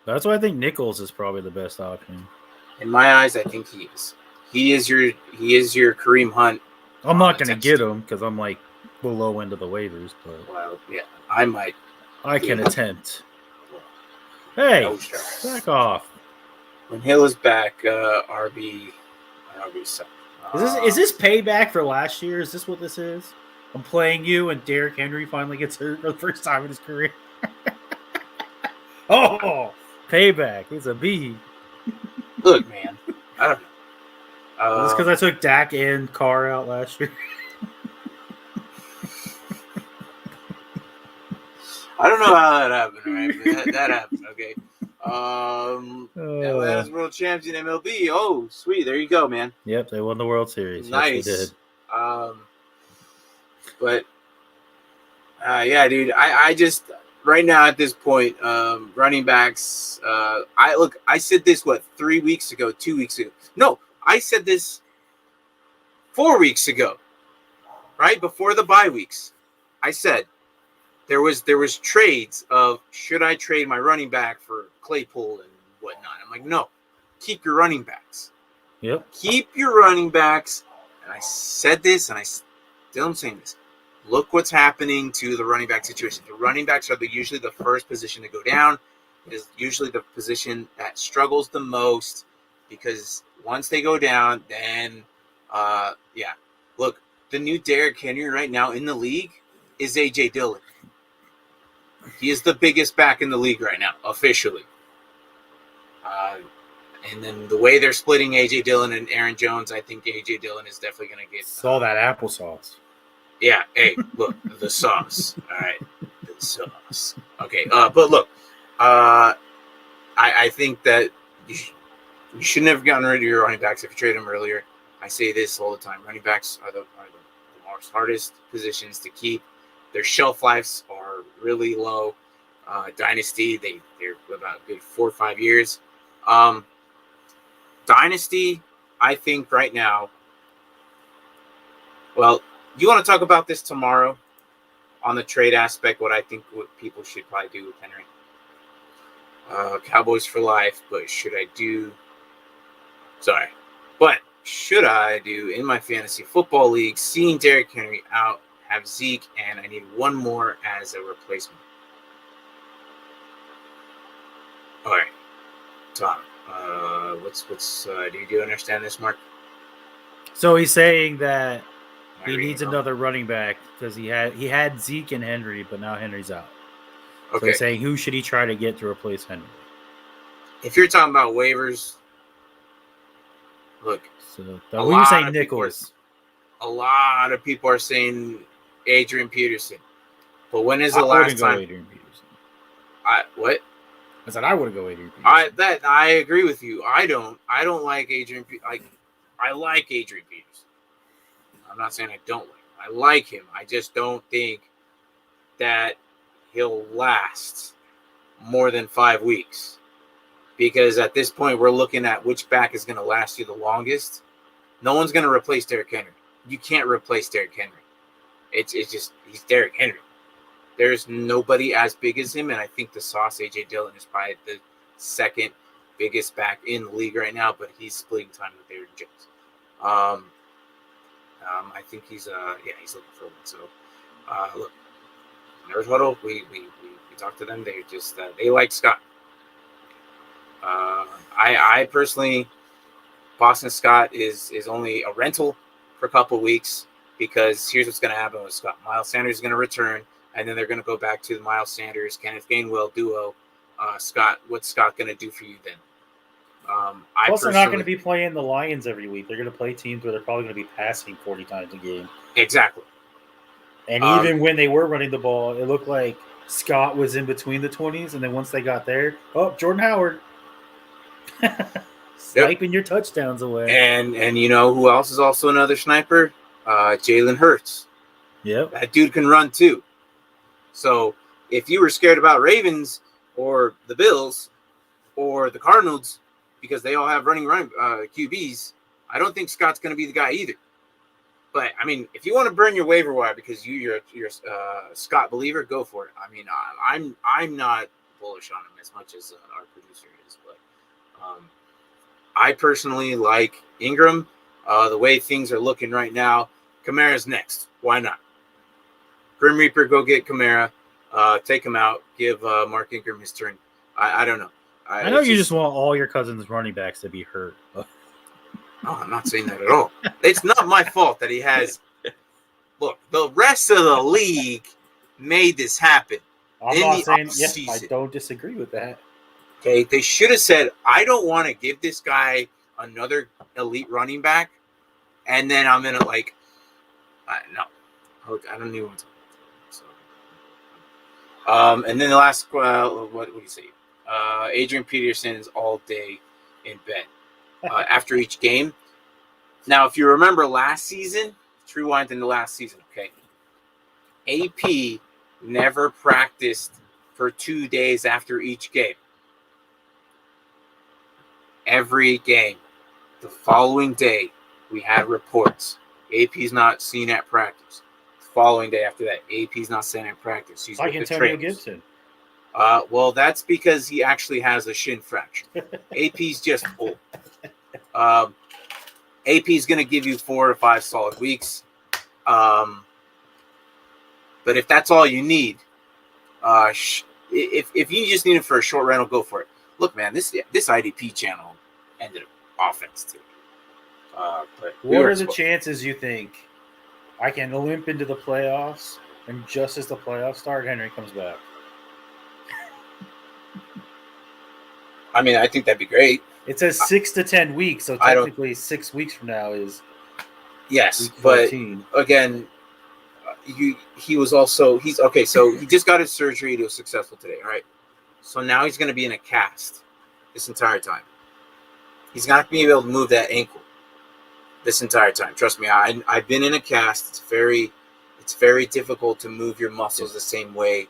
That's why I think Nichols is probably the best option. In my eyes, I think he is. He is your Kareem Hunt. I'm not going to get him because I'm like the low end of the waivers, but I might. I can attempt. Hey, back off. When Hill is back, RB 7. Is this payback for last year? Is this what this is? I'm playing you, and Derrick Henry finally gets hurt for the first time in his career. Payback. It's a B. Look, man. I don't know. It's because I took Dak and Carr out last year. I don't know how that happened, right? But that happened, okay. Atlanta's world champions in MLB. Oh, sweet. There you go, man. Yep, they won the World Series. Nice. Yes, they did. Dude. I just right now at this point, running backs. I said this 3 weeks ago, 2 weeks ago. No, I said this 4 weeks ago, right before the bye weeks. I said there was trades of should I trade my running back for Claypool and whatnot. I'm like, no, keep your running backs. Yep. Keep your running backs. And I said this, and I still am saying this. Look what's happening to the running back situation. The running backs are usually the first position to go down. It is usually the position that struggles the most because once they go down, then, Look, the new Derrick Henry right now in the league is A.J. Dillon. He is the biggest back in the league right now, officially. And then the way they're splitting A.J. Dillon and Aaron Jones, I think A.J. Dillon is definitely going to get... It's all that applesauce. Yeah, hey, look, the sauce. All right, the sauce. Okay, but look, I think that you shouldn't have gotten rid of your running backs if you traded them earlier. I say this all the time. Running backs are the most hardest positions to keep. Their shelf lives are really low. Dynasty, they're about a good 4 or 5 years. Dynasty, I think right now, well, you want to talk about this tomorrow? on the trade aspect, what I think what people should probably do with Henry. Cowboys for life, but should I do in my fantasy football league, seeing Derrick Henry out, have Zeke, and I need one more as a replacement? All right, Tom, do you understand this, Mark? So he's saying that he needs another running back because he had Zeke and Henry, but now Henry's out. Okay. So he's saying who should he try to get to replace Henry? If you're talking about waivers, look. So who are you saying, Nichols? A lot of people are saying Adrian Peterson, but when is the last time? Adrian Peterson. What? I said I would go Adrian Peterson. I agree with you. I don't like Adrian. I like Adrian Peterson. I'm not saying I don't like him. I like him. I just don't think that he'll last more than 5 weeks. Because at this point, we're looking at which back is going to last you the longest. No one's going to replace Derrick Henry. You can't replace Derrick Henry. It's just, he's Derrick Henry. There's nobody as big as him, and I think the Sauce, A.J. Dillon, is probably the second biggest back in the league right now, but he's splitting time with Aaron Jones. I think he's looking for one. So, look, Nerd Huddle, we talked to them. They just, they like Scott. I personally, Boston Scott is only a rental for a couple weeks, because here's what's going to happen with Scott. Miles Sanders is going to return, and then they're going to go back to the Miles Sanders, Kenneth Gainwell duo. Scott, what's Scott going to do for you then? Plus, they're not going to be playing the Lions every week. They're going to play teams where they're probably going to be passing 40 times a game. Exactly. And even when they were running the ball, it looked like Scott was in between the 20s, and then once they got there, Jordan Howard. Sniping your touchdowns away. And you know who else is also another sniper? Jalen Hurts. Yep. That dude can run too. So if you were scared about Ravens or the Bills or the Cardinals because they all have running QBs, I don't think Scott's going to be the guy either. But I mean, if you want to burn your waiver wire because you're a Scott believer, go for it. I mean, I'm not bullish on him as much as our producer is, but I personally like Ingram. The way things are looking right now, Kamara's next. Why not? Grim Reaper, go get Kamara. Take him out. Give Mark Ingram his turn. I don't know. I know you just want all your cousins' running backs to be hurt. But... No, I'm not saying that at all. It's not my fault that he has. Look, the rest of the league made this happen. I'm not saying, yes, I don't disagree with that. Okay, they should have said, I don't want to give this guy another elite running back, and then I'm going to, no. I don't even want to. So. And then the last, what do you say? Adrian Peterson's all day in bed after each game. Now, if you remember last season, let's rewind into last season, okay? AP never practiced for 2 days after each game. Every game, the following day, we had reports. AP's not seen at practice. The following day after that, AP's not seen at practice. He's like Antonio Gibson. Well, that's because he actually has a shin fracture. AP's just old. AP's going to give you 4 or 5 solid weeks. But if that's all you need, if you just need it for a short rental, go for it. Look, man, this IDP channel ended up offense too. But what are the chances you think I can limp into the playoffs, and just as the playoffs start, Henry comes back? I mean, I think that'd be great. It says 6 to 10 weeks, so technically 6 weeks from now is yes. But again, he's okay. So he just got his surgery. He was successful today. All right. So now he's going to be in a cast this entire time. He's not going to be able to move that ankle this entire time. Trust me, I've been in a cast. It's very difficult to move your muscles the same way.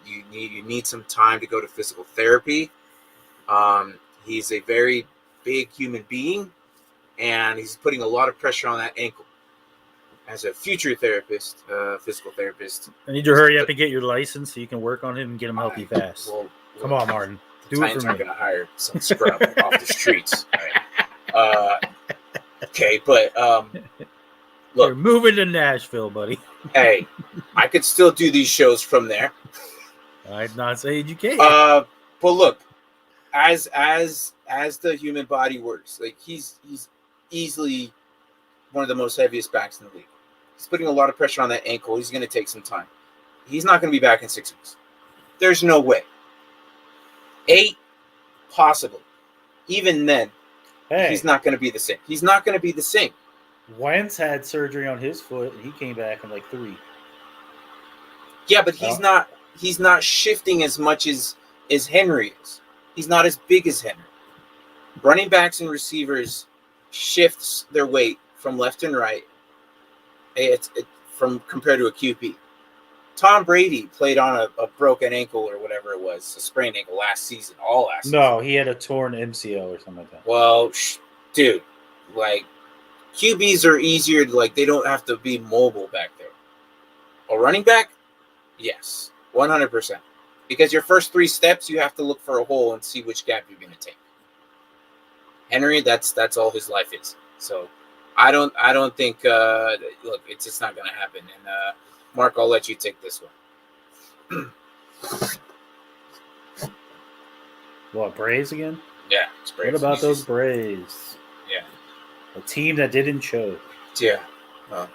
You need some time to go to physical therapy. He's a very big human being, and he's putting a lot of pressure on that ankle. as a future therapist, physical therapist. I need you to hurry up and get your license so you can work on him and get him healthy fast. Well, come on, Martin. The Do it Titans for aren't me. going to hire some scrub off the streets. Right. Okay, but look, you're moving to Nashville, buddy. Hey, I could still do these shows from there. I'm not saying you can't. But look, as the human body works, like he's easily one of the most heaviest backs in the league. He's putting a lot of pressure on that ankle. He's going to take some time. He's not going to be back in 6 weeks. There's no way. 8, possibly. Even then, he's not going to be the same. He's not going to be the same. Wentz had surgery on his foot, and he came back in like 3. Yeah, but he's not shifting as much as Henry is. He's not as big as Henry. Running backs and receivers shifts their weight from left and right. From compared to a QB. Tom Brady played on a broken ankle or whatever it was, a sprained ankle last season. No, he had a torn MCL or something like that. Well, dude, like QBs are easier to, like, they don't have to be mobile back there. A running back, yes, 100%. Because your first 3 steps, you have to look for a hole and see which gap you're going to take. Henry, that's all his life is. So I don't think look, it's just not going to happen. And Mark, I'll let you take this one. What, Braves again? Yeah, it's Braves. What about those Braves? Yeah, a team that didn't choke. Yeah, I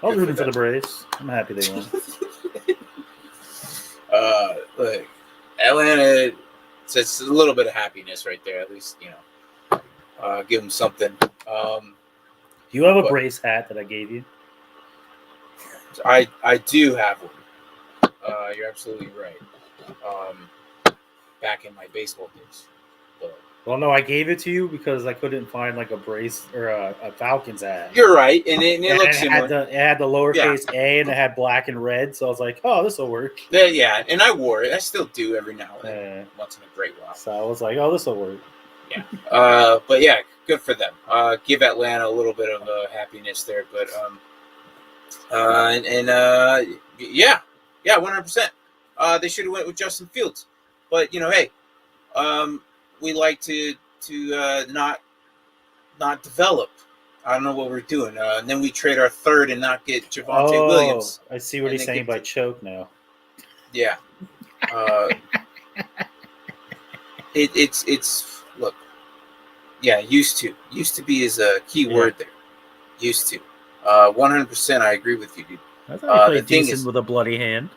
was rooting for the Braves. I'm happy they won. Look, Atlanta, it's a little bit of happiness right there. At least, give them something. Do you have a Braves hat that I gave you? I do have one. You're absolutely right. Back in my baseball days. Well, no, I gave it to you because I couldn't find like a Braves or a Falcons hat. You're right, and it looks similar. It had the lowercase A and it had black and red, so I was like, "Oh, this will work." Yeah, and I wore it. I still do every now and then, once in a great while. So I was like, "Oh, this will work." Yeah, but yeah, good for them. Give Atlanta a little bit of happiness there, but yeah, 100%. They should have went with Justin Fields, but hey, we like to not develop. I don't know what we're doing. And then we trade our third and not get Javonte Williams. I see what he's saying by choke now. Yeah. It's look. Yeah, used to be is a key word there. Used to. 100%. I agree with you, dude. I thought he played decent with a bloody hand.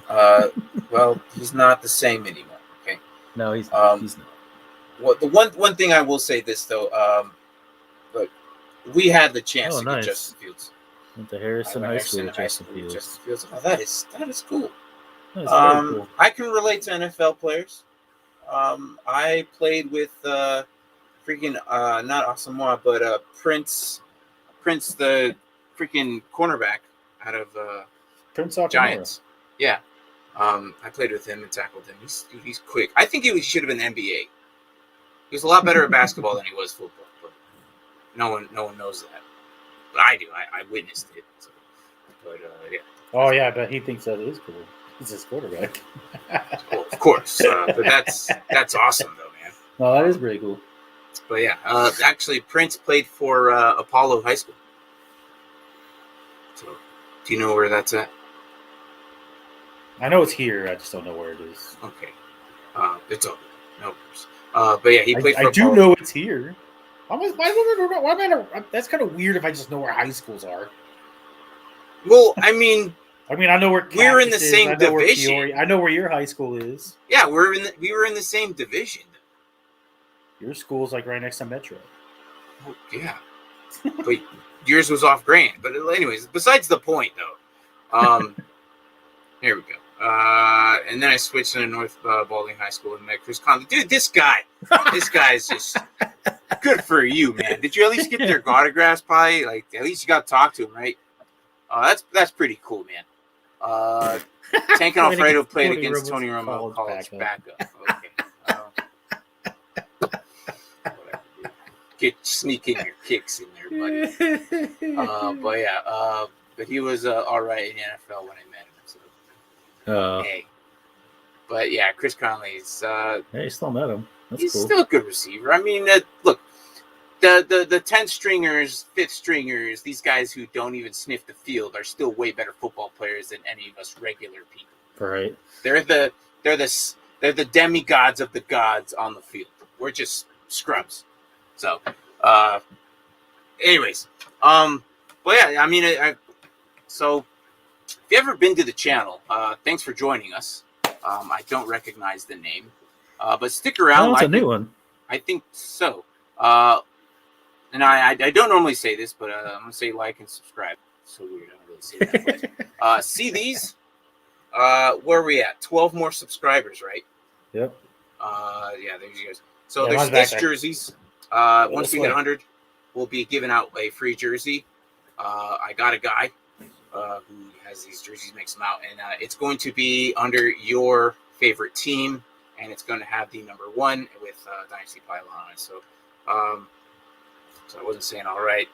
Well, he's not the same anymore. Okay. No, he's not. Well, the one thing I will say this though, look, we had the chance to get Justin Fields. Went to Harrison High School with Justin Fields. Oh, that is cool. That is very cool. I can relate to NFL players. I played with freaking not Asamoah, but Prince, the freaking cornerback out of Prince Giants. Yeah, I played with him and tackled him. He's quick. I think he should have been NBA. He was a lot better at basketball than he was football. But no one knows that. But I do. I witnessed it. So. But yeah. Oh yeah, but he thinks that is cool. He's his quarterback. Well, of course. But that's awesome though, man. No, that is pretty cool. But yeah, actually, Prince played for Apollo High School. So, do you know where that's at? I know it's here. I just don't know where it is. Okay. It's over. No worries. But yeah, he played for I do know it's here. That's kind of weird if I just know where high schools are. Well, I mean, I know where we're in the same division. I know where your high school is. Yeah, we were in the same division. Your school's like right next to Metro. Oh, yeah. But yours was off Grand. But anyways, besides the point though. Here we go. And then I switched to North Baldwin High School and met Chris Conley. Dude, this guy is just good for you, man. Did you at least get their autographs? Probably, like, at least you got to talk to him, right? That's pretty cool, man. Tank and Alfredo played against Tony Romo, college backup. Okay. sneaking your kicks in there, buddy. But he was all right in the NFL when I met him. So hey, but yeah, Chris Conley's. Hey, you still met him. He's cool. Still a good receiver. I mean, look, the 10th stringers, 5th stringers, these guys who don't even sniff the field are still way better football players than any of us regular people. Right. They're the demigods of the gods on the field. We're just scrubs. So, anyways, but yeah, I mean, so if you ever been to the channel, thanks for joining us. I don't recognize the name, but stick around. Oh, it's a new one. I think so. And I don't normally say this, but I'm gonna say like and subscribe. So weird. I don't really say that. But, see these? Where are we at? 12 more subscribers, right? Yep. Yeah, there's you guys. So there's Stitch jerseys. Once we hit 100, we'll be giving out a free jersey. I got a guy who has these jerseys, makes them out, and it's going to be under your favorite team, and it's going to have the number 1 with Dynasty Pylon on it. So, so I wasn't saying all right.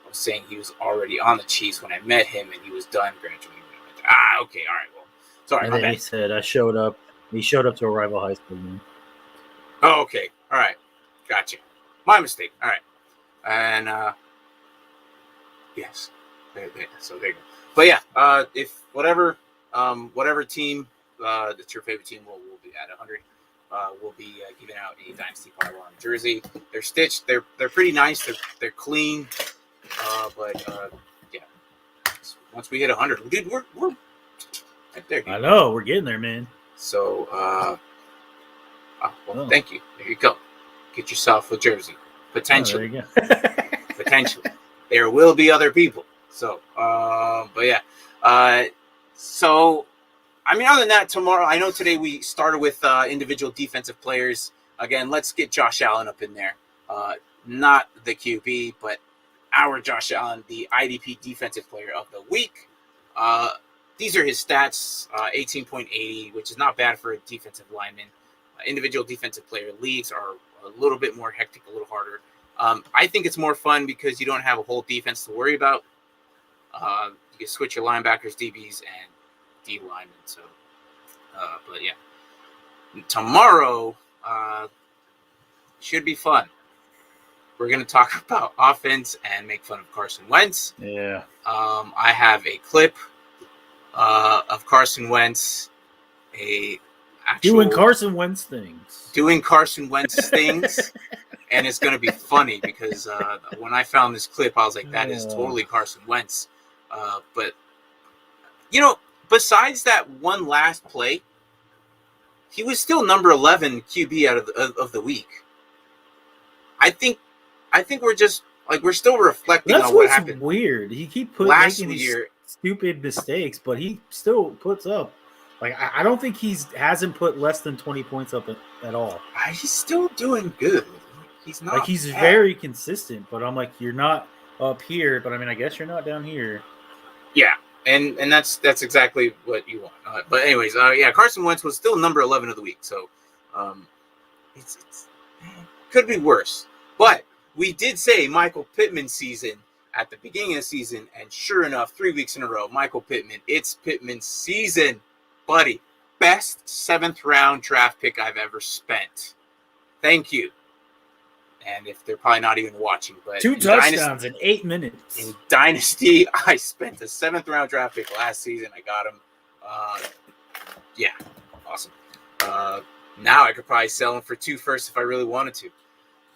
I was saying he was already on the Chiefs when I met him, and he was done graduating. Okay, all right. Well, sorry. And then he said I showed up. He showed up to a rival high school game. Oh, okay. All right. Gotcha. My mistake. All right. And yes. So there you go. But yeah, if whatever team that's your favorite team will be at 100. We'll be giving out a Dynasty Pylon jersey. They're stitched. They're pretty nice. They're clean. But yeah. Once we hit 100, dude, we're right there. Dude. I know we're getting there, man. So, thank you. There you go. Get yourself a jersey. Potentially. Oh, there you go. Potentially. There will be other people. So, but yeah. So, I mean, other than that, tomorrow, I know today we started with individual defensive players. Again, let's get Josh Allen up in there. Not the QB, but our Josh Allen, the IDP Defensive Player of the Week. These are his stats, 18.80, which is not bad for a defensive lineman. Individual defensive player leagues are a little bit more hectic, a little harder. I think it's more fun because you don't have a whole defense to worry about. You can switch your linebackers, DBs, and D linemen. So, but yeah, tomorrow should be fun. We're going to talk about offense and make fun of Carson Wentz. Yeah. I have a clip of Carson Wentz, doing Carson Wentz things. And it's going to be funny because when I found this clip, I was like, that is totally Carson Wentz. But, you know, besides that one last play, he was still number 11 QB out of the week. I think we're just like we're still reflecting on what happened. That's weird. He keep making these stupid mistakes, but he still puts up. Like I don't think hasn't put less than 20 points up at all. He's still doing good. He's not like he's very consistent, but I'm like you're not up here. But I mean, I guess you're not down here. Yeah. And that's exactly what you want. But anyways, yeah, Carson Wentz was still number 11 of the week, so it's could be worse. But we did say Michael Pittman season at the beginning of the season, and sure enough, 3 weeks in a row, Michael Pittman. It's Pittman's season, buddy. Best 7th round draft pick I've ever spent. Thank you. And if they're probably not even watching, but 2 touchdowns in 8 minutes. In Dynasty, I spent a 7th round draft pick last season. I got him. Yeah, awesome. Now I could probably sell him for 2 firsts if I really wanted to,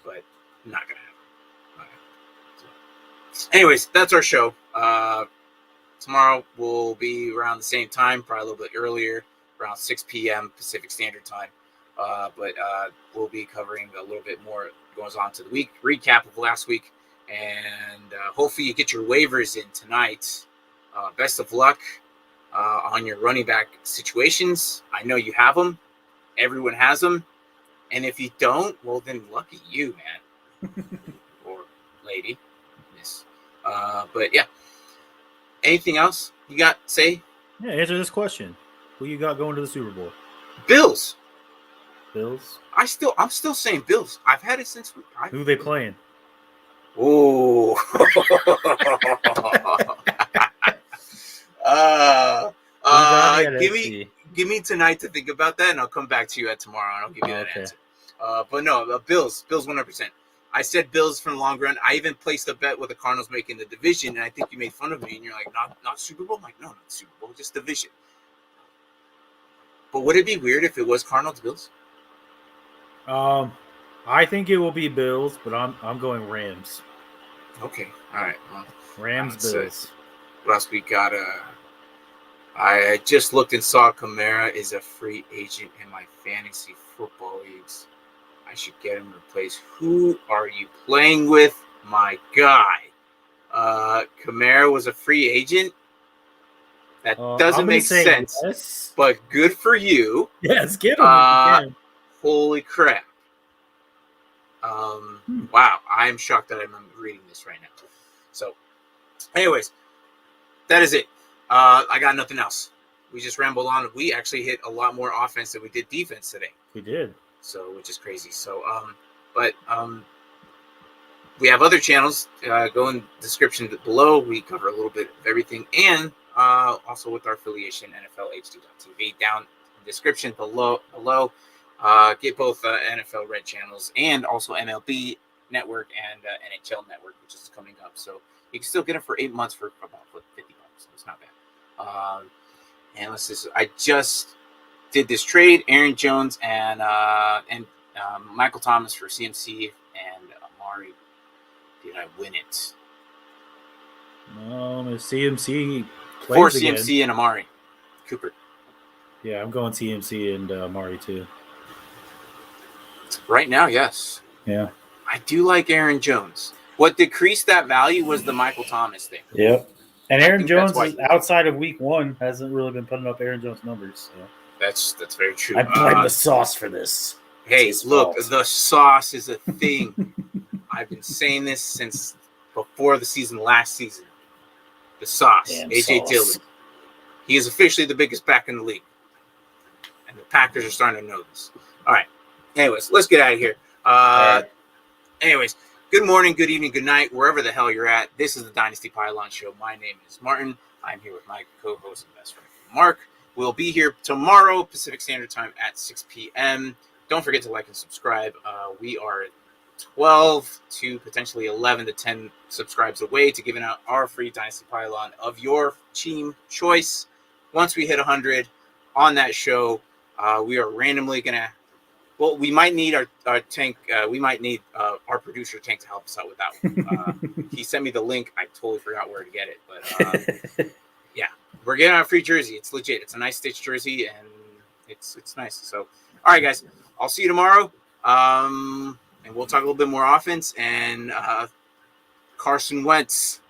but not gonna happen. So, anyways, that's our show. Tomorrow will be around the same time, probably a little bit earlier, around 6 p.m. Pacific Standard Time. But we'll be covering a little bit more goes on to the week recap of last week, and hopefully you get your waivers in tonight. Best of luck on your running back situations. I know you have them. Everyone has them, and if you don't, well then lucky you, man. Or lady, miss. But yeah, anything else you got to say? Yeah, answer this question. Who you got going to the Super Bowl? Bills. Bills. I'm still saying Bills. I've had it since. Who they playing? Ooh. Give me tonight to think about that, and I'll come back to you tomorrow, and I'll give you that answer. But no, Bills 100%. I said Bills from the long run. I even placed a bet with the Cardinals making the division, and I think you made fun of me, and you're like, not Super Bowl? I'm like, no, not Super Bowl, just division. But would it be weird if it was Cardinals Bills? I think it will be Bills, but I'm going Rams. Okay, all right. Well, Rams, Bills. What else we got? I just looked and saw Kamara is a free agent in my fantasy football leagues. I should get him replaced. Who are you playing with? My guy. Kamara was a free agent? That doesn't make sense. Yes. But good for you. Yes, get him. Holy crap. Wow. I am shocked that I'm reading this right now. So, anyways, that is it. I got nothing else. We just rambled on. We actually hit a lot more offense than we did defense today. We did. So, which is crazy. So, we have other channels. Go in the description below. We cover a little bit of everything. And also with our affiliation, NFLHD.tv. Down in the description below. Get both NFL Red channels and also MLB Network and NHL Network, which is coming up. So, you can still get them for 8 months for about $50. So, it's not bad. And let's just, I just did this trade, Aaron Jones and Michael Thomas for CMC and Amari. Did I win it? CMC plays for CMC again. And Amari Cooper. Yeah, I'm going CMC and Amari too. Right now, yes. Yeah. I do like Aaron Jones. What decreased that value was the Michael Thomas thing. Yep. And Aaron Jones, outside of week 1, hasn't really been putting up Aaron Jones numbers. So. That's very true. I blame the sauce for this. Hey, look, the sauce is a thing. I've been saying this since before the season, last season. The sauce, damn AJ sauce. Dillon. He is officially the biggest back in the league. And the Packers are starting to know this. All right. Anyways, let's get out of here. Anyways, good morning, good evening, good night, wherever the hell you're at. This is the Dynasty Pylon Show. My name is Martin. I'm here with my co-host and best friend, Mark. We'll be here tomorrow, Pacific Standard Time at 6 p.m. Don't forget to like and subscribe. We are 12 to potentially 11 to 10 subscribes away to giving out our free Dynasty Pylon of your team choice. Once we hit 100 on that show, we are randomly going to, well, we might need our Tank. We might need our producer Tank to help us out with that one. He sent me the link. I totally forgot where to get it, but yeah, we're getting a free jersey. It's legit. It's a nice stitch jersey, and it's nice. So, all right, guys, I'll see you tomorrow, and we'll talk a little bit more offense and Carson Wentz.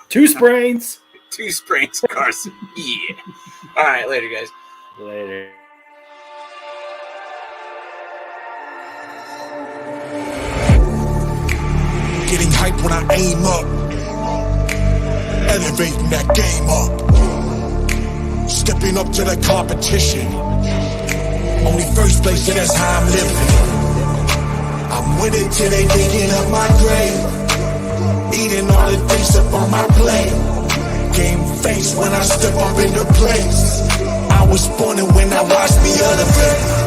2 sprains. 2 sprains, Carson. Yeah. All right, later, guys. Later. Getting hype when I aim up, elevating that game up, stepping up to the competition. Only first place, and that's how I'm living. I'm winning till they digging up my grave, eating all the things up on my plate. Game face when I step up into place. I was born and when I watched me elevate.